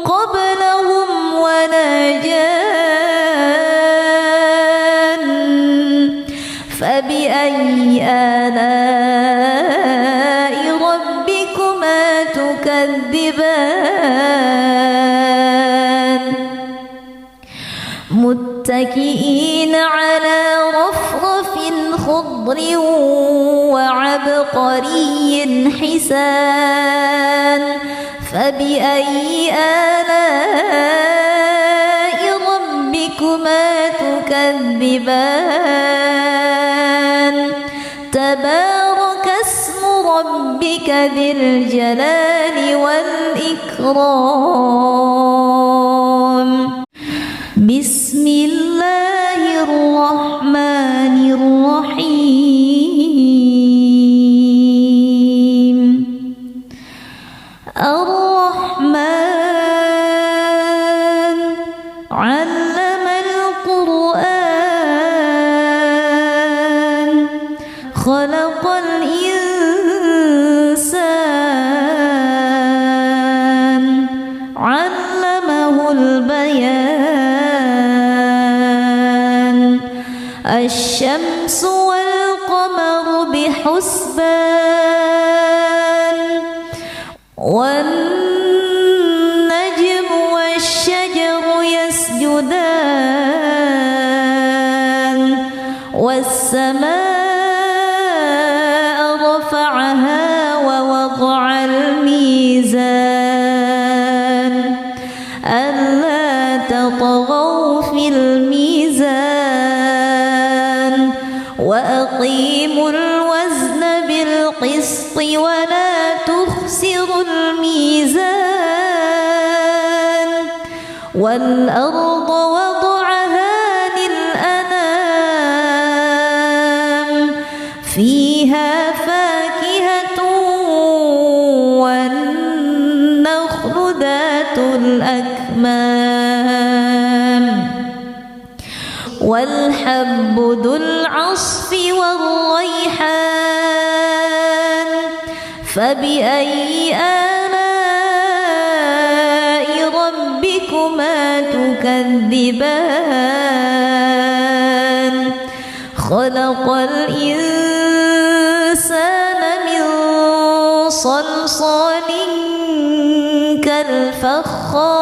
قبلهم ولا جان فبأي آلاء ربكما تكذبان متكئين على رفرف خضر وعبقري حسان فبأي آلاء ربكما تكذبان تبارك اسم ربك ذي الجلال والإكرام بسم الله الرحمن الرحيم الرحمن علم القرآن خلق الإنسان علمه البيان الشمس والقمر بحسبان والنجم والشجر يسجدان والسماء رفعها ووضع الميزان ألا تطغوا في الميزان وأقيموا الوزن بالقسط ولا تخسروا الميزان والأرض وضعها للأنام فيها فاكهة والنخل ذات الأكمام والحب ذو العصف والريحان فبأي آلاء ربكما تكذبان خلق الإنسان من صلصال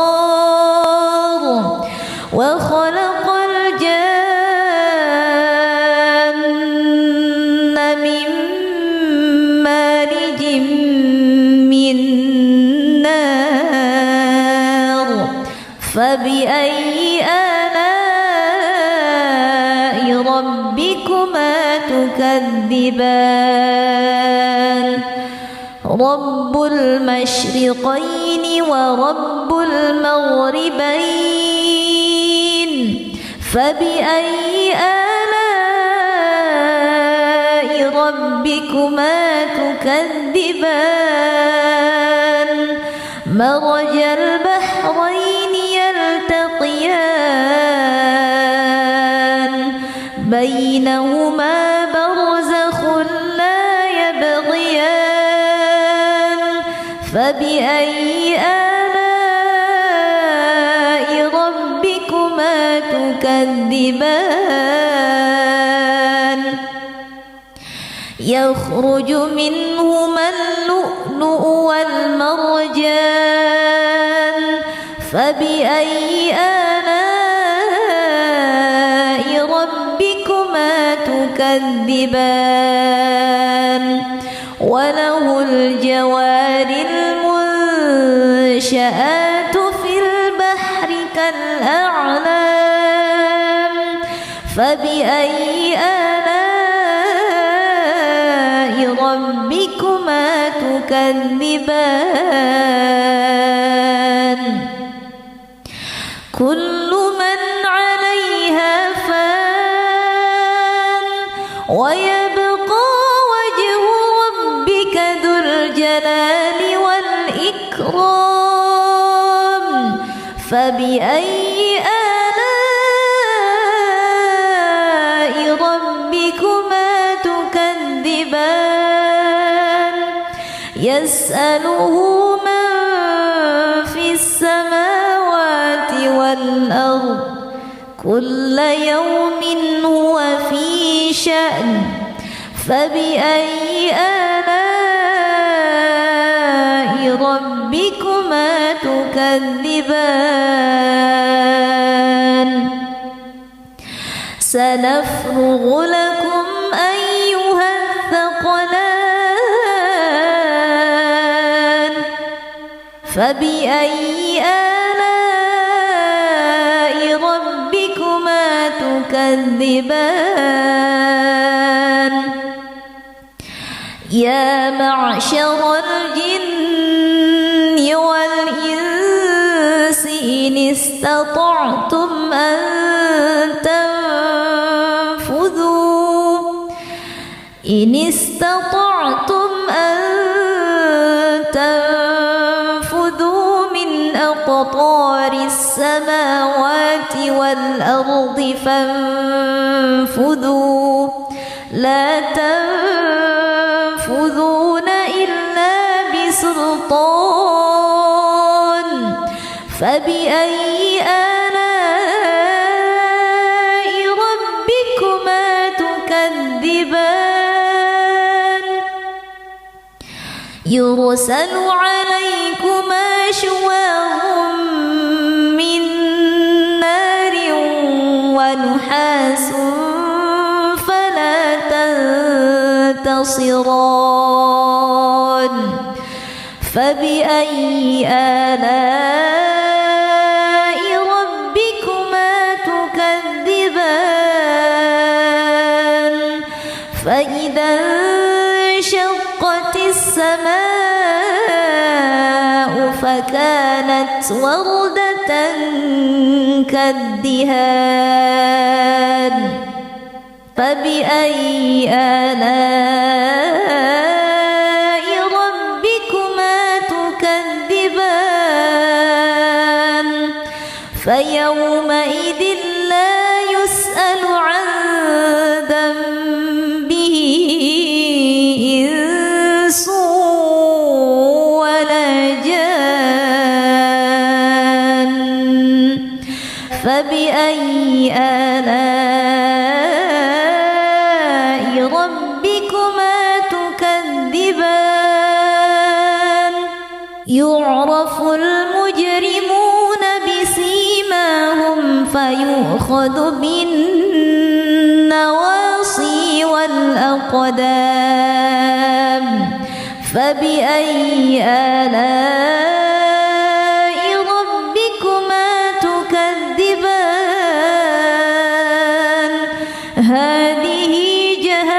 كالفخار وخلق الجان من مارج من نار فبأي آلاء ربكما تكذبان رب المشرقين ورب المغربين فبأي آلاء ربكما تكذبان مرج البحرين يلتقيان بينهما برزخ لا يبغيان فبأي آلاء ربكما تكذبان يخرج منهما اللؤلؤ والمرجان فبأي آلاء ربكما تكذبان وله الجوار المنشآت في البحر كالأعلام فبأي آلاء ربكما تكذبان كل من عليها فان ويبقى وجه ربك ذو الجلال والإكرام فبأي آلاء ربكما تكذبان يسأله من في السماوات والأرض كل يوم هو في شأن فبأي آلاء ربكما تكذبان سنفرغ لكم أيها الثقلان فبأي آلاء ربكما تكذبان يا معشر الجن والإنس إن استطعتم أن تنفذوا من أقطار السماوات والأرض فانفذوا لا تنفذون إلا بسلطان فبأي آلاء ربكما تكذبان يرسل عليكما شواظ من نار ونحاس فلا تنتصران فبأي آلاء ربكما تكذبان فإذا انشقت السماء فكانت وردة كالدهان فبأي آلاء ربكما تكذبان فيومئذ لا يسأل عن ذنبه إنس ولا جان فبأي آلاء ربكما تكذبان يعرف المجرمون بسيماهم فيؤخذ بالنواصي والأقدام فبأي آلاء ربكما تكذبان هذه جهنم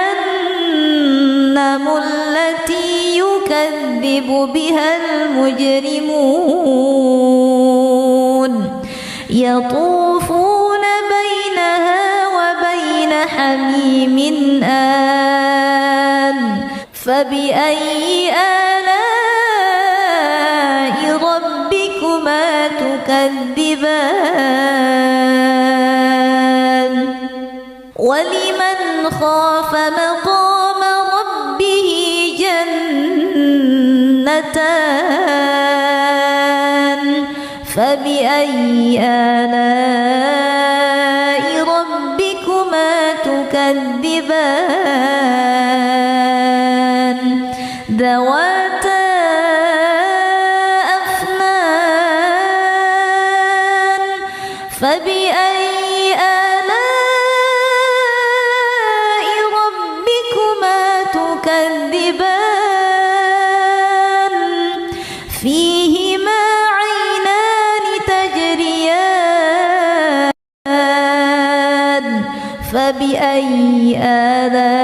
التي يكذب بها المجرمون يطوفون بينها وبين حميم آن فبأي آلاء ربكما تكذبان ولمن خاف مقام ربه جنتان فبأي آلاء ربكما تكذبان ذواتا أفنان فبأي آلاء ربكما تكذبان فيهما عينان تجريان فبأي آلاء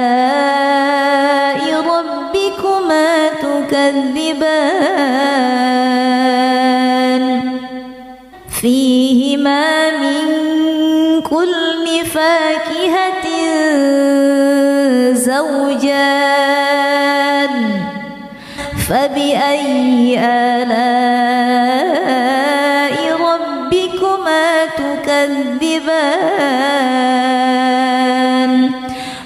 ربكما تكذبان فيهما من كل فاكهة زوجان فبأي آلاء ربكما تكذبان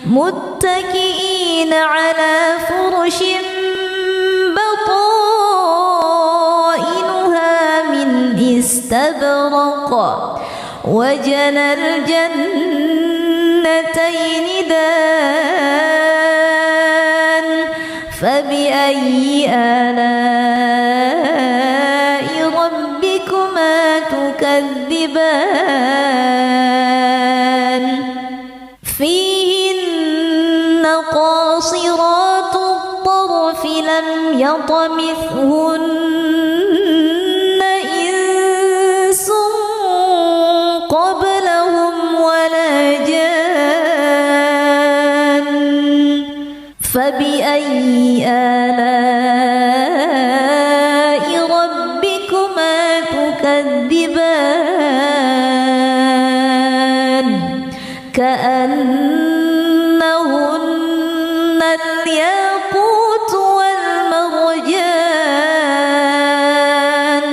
متكئين على فرش بطائنها من استبرق وجنى الجنتين دان فبأي آلاء ربكما تكذبان فيهن قاصرات الطرف لم يطمثهن إنس قبلهم ولا جان فبأي آلاء ربكما تكذبان كأنهن الياقوت والمرجان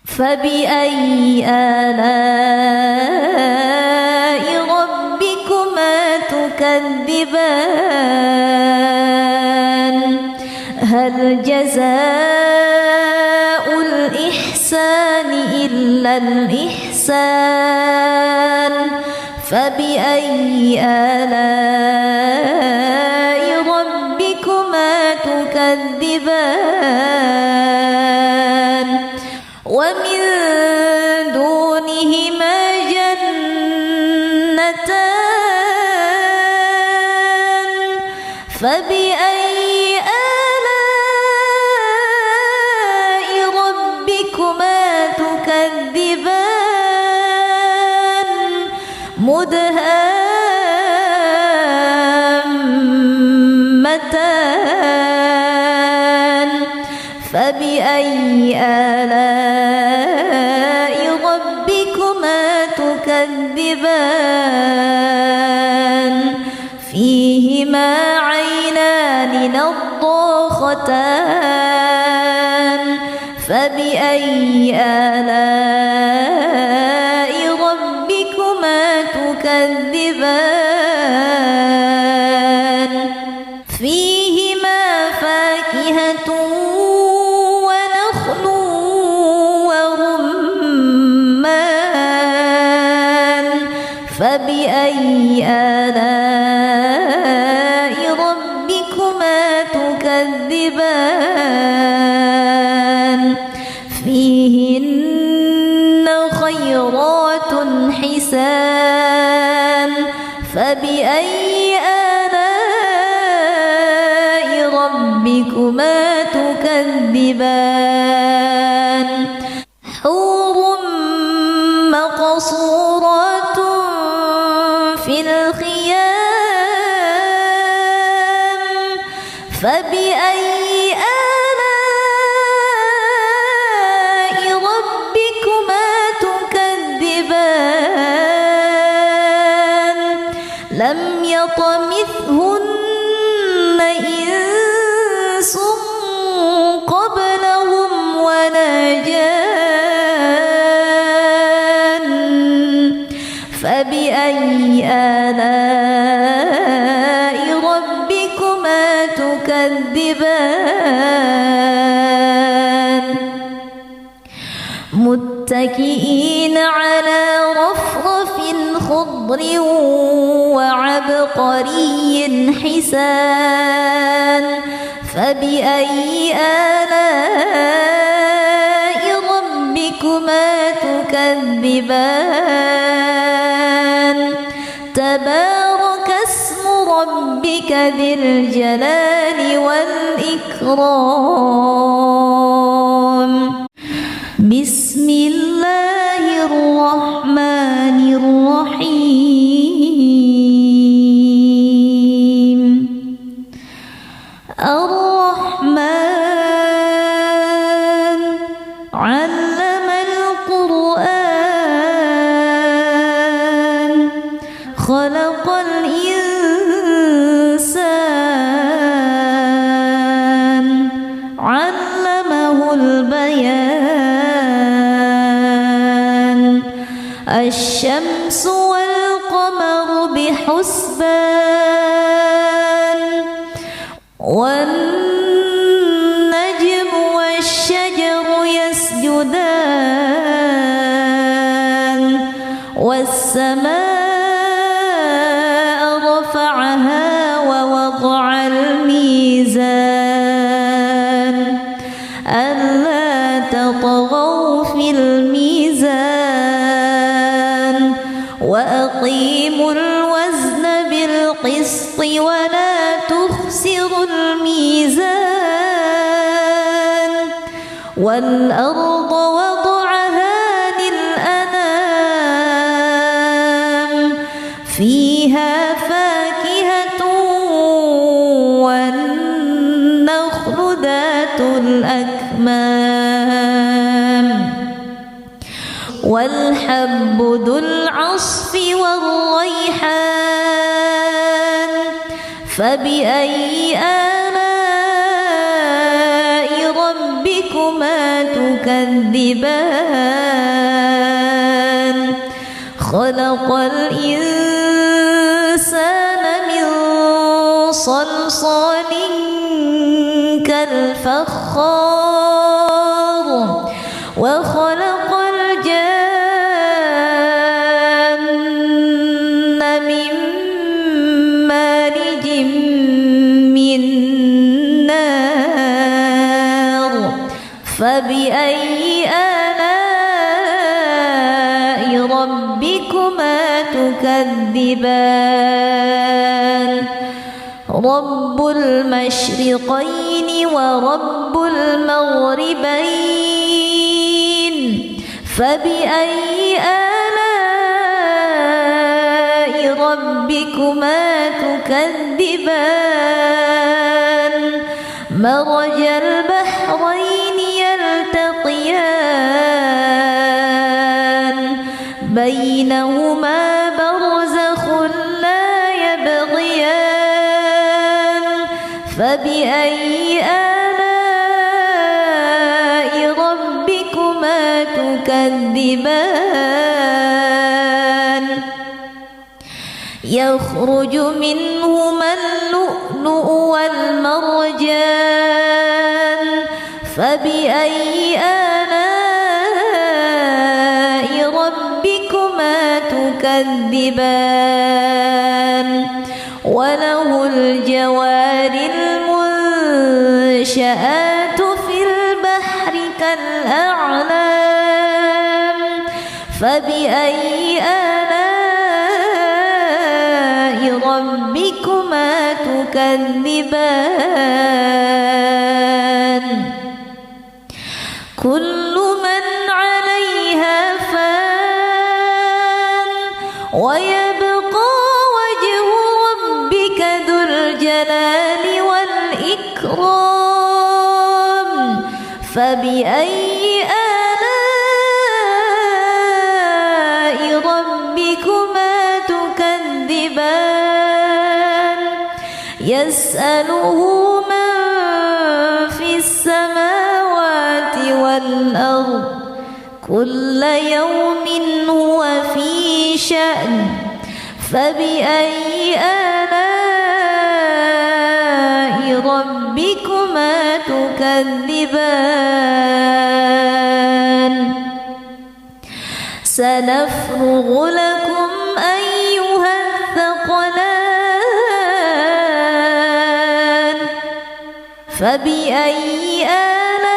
فبأي آلاء ربكما تكذبان هل جزاء الإحسان إلا الإحسان فبأي آلاء ربكما تكذبان تكذبان ومن دونهما جنتان فبأي آلاء ربكما تكذبان مدهامتان فبأي آلاء ربكما تكذبان فيهما عينان نضاختان فبأي آلاء ربكما تكذبان فيهما فاكهة ونخل ورمان فبأي آلاء ربكما تكذبان فيهن خيرات حسان فبأي آلاء ربكما تكذبان حور مقصورات في الخيام فبأي آلاء ربكما تكذبان لم يطمثهن إنس قبلهم ولا جان فبأي آلاء ربكما تكذبان متكئين على رفرف خضر وعبقري حسان فبأي آلاء ربكما تكذبان تبارك اسم ربك ذي الجلال والإكرام بسم الله الرحمن الرحيم الرحمن علم القرآن خلق الإنسان علمه البيان الشمس والقمر بحسبان والنجم والشجر يسجدان والسماء رفعها ووضع الميزان ألا تطغوا في الميزان وأقيموا الوزن بالقسط ولا تخسروا الميزان والأرض وضعها للأنام فيها فاكهة والنخل ذات الأكمام والحب ذو العصف والريحان فبأي آلاء ربكما تكذبان خلق الإنسان من صلصال كالفخار وخلق الجان من مارج من نار فبأي آلاء ربكما تكذبان رب المشرقين ورب المغربين فبأي آلاء ربكما تكذبان مرج البحرين يلتقيان بينهما برزخ لا يبغيان فبأي آلاء ربكما تكذبان يخرج منهما اللؤلؤ والمرجان فبأي آلاء ربكما تكذبان وله الجوار المنشآت في البحر كالأعلام فبأي آلاء ربكما تكذبان كل من عليها فان ويبقى وجه ربك ذو الجلال والإكرام فبأي آلاء ربكما تكذبان يسأله من في السماوات والأرض كل يوم هو في شأن فبأي آلاء ربكما تكذبان سنفرغ لكم أيها الثقلان فبأي آلاء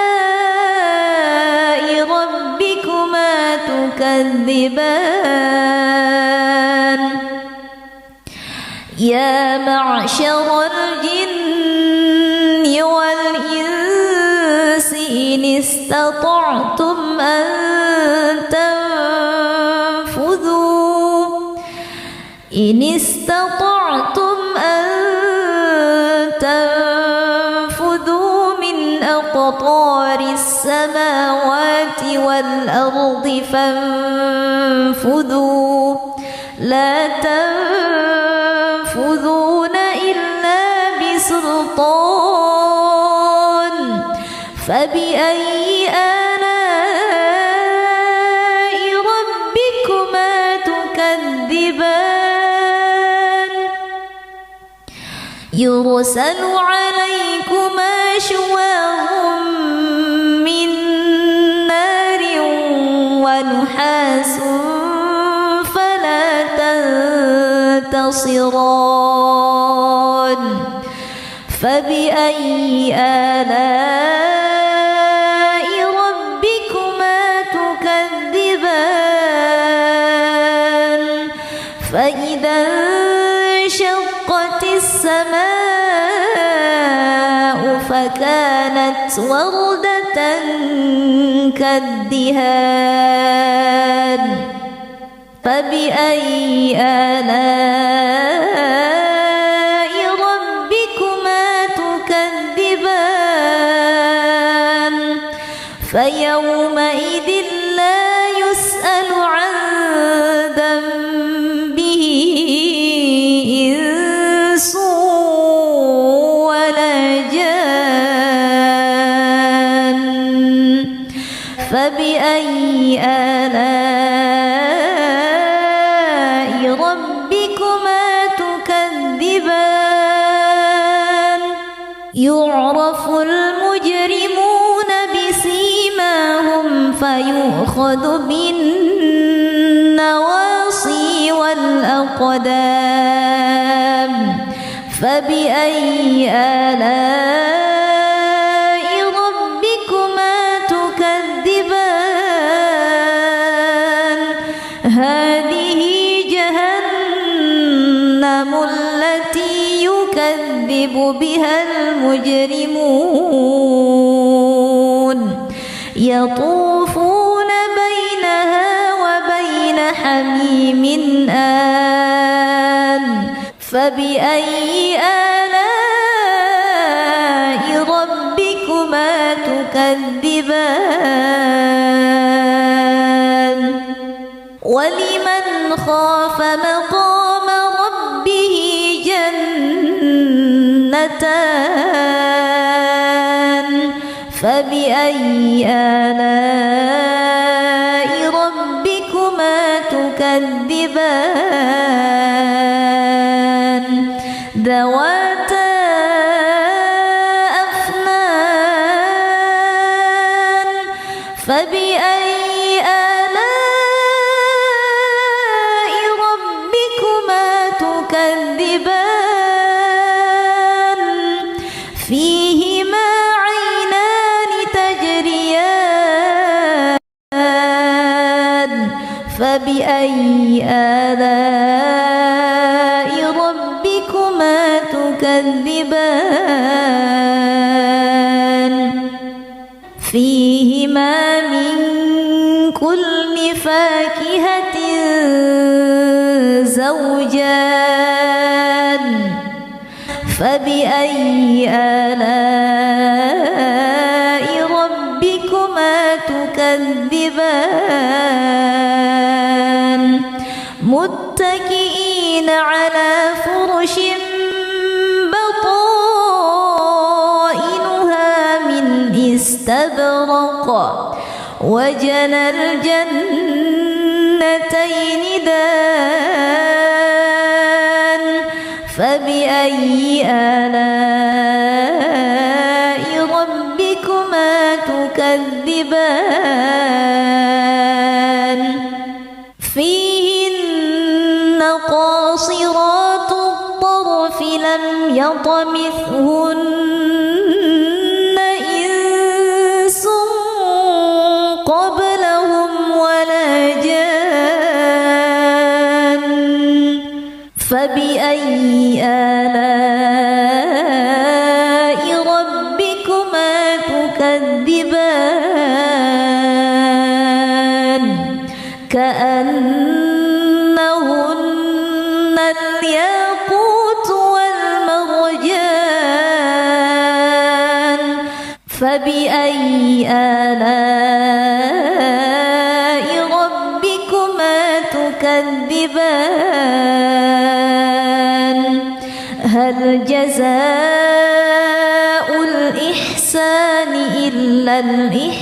ربكما تكذبان يا معشر الجن والإنس إن استطعتم أن تنفذوا من أقطار السماوات والأرض فانفذوا لا تنفذون إلا بسلطان فبأي آلاء ربكما تكذبان يرسل عليكما شواظ من نار ونحاس فلا تنتصران فبأي آلاء ربكما تكذبان فإذا انشقت السماء فكانت وردة كالدهان فبأي آلاء ربكما تكذبان فيومئذ لا يسأل عن ذنبه إنس ولا جان فبأي آلاء ربكما تكذبان يعرف المجرمون بسيماهم فيؤخذ بالنواصي والأقدام فبأي آلاء ربكما تكذبان هذه جهنم التي يكذب بها المجرمون يطوفون بينها وبين حميم آن فبأي آلاء ربكما تكذبان ولمن خاف مقام ربه جنتان فبأي آلاء ربكما تكذبان ذواتا أفنان فبأي آلاء ربكما تكذبان فيهما عينان تجريان فبأي آلاء ربكما تكذبان فيهما من كل فاكهة زوجان فبأي آلاء ربكما تكذبان متكئين على فرش بطائنها من استبرق وجنى الجنتين دان فبأي آلاء ربكما تكذبان فيهن قاصرات الطرف لم يطمثهن إنس قبلهم ولا جان فبأي آلاء ربكما تكذبان كأنهن الياقوت والمرجان فبأي آلاء ربكما تكذبان هل جزاء الإحسان إلا الإحسان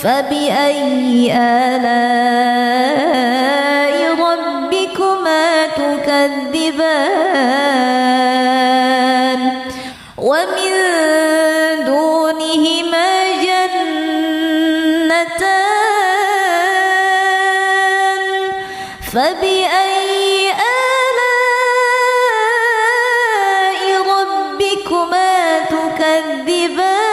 فبأي آلاء ربكما تكذبان ومن دونهما جنتان فبأي آلاء ربكما تكذبان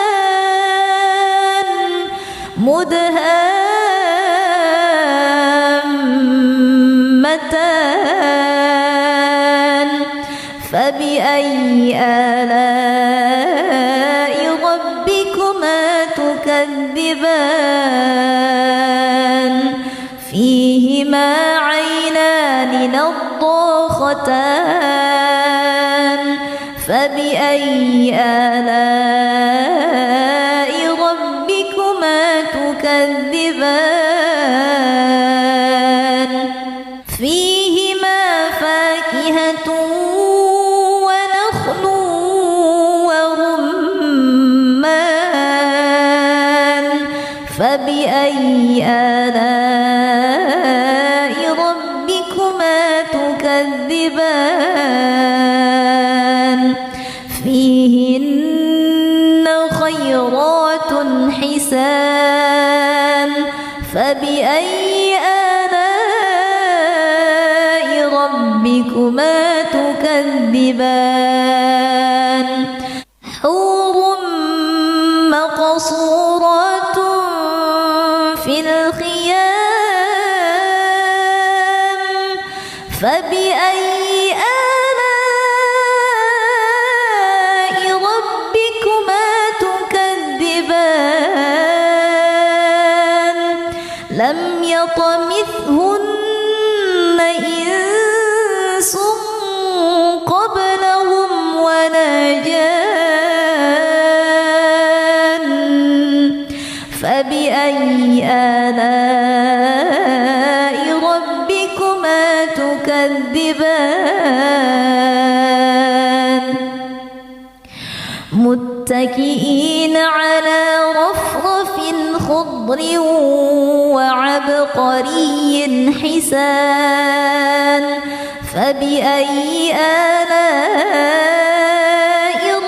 مدهامتان فبأي آلاء ربكما تكذبان فيهما عينان نضاختان فبأي آلاء ربكما تكذبان فيهما فاكهة ونخل ورمان فبأي آلاء ربكما تكذبان فيهن خيرات حسان فبأي آلاء ربكما تكذبان حور مقصورات في الخيام لم يطمثهن إنس قبلهم ولا جان فبأي آلاء ربكما تكذبان متكئين على رفرف خضر وعبقري حسان فبأي آلاء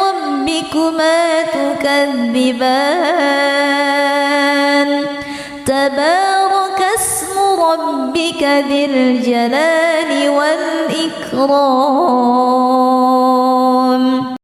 ربكما تكذبان تبارك اسم ربك ذي الجلال والإكرام.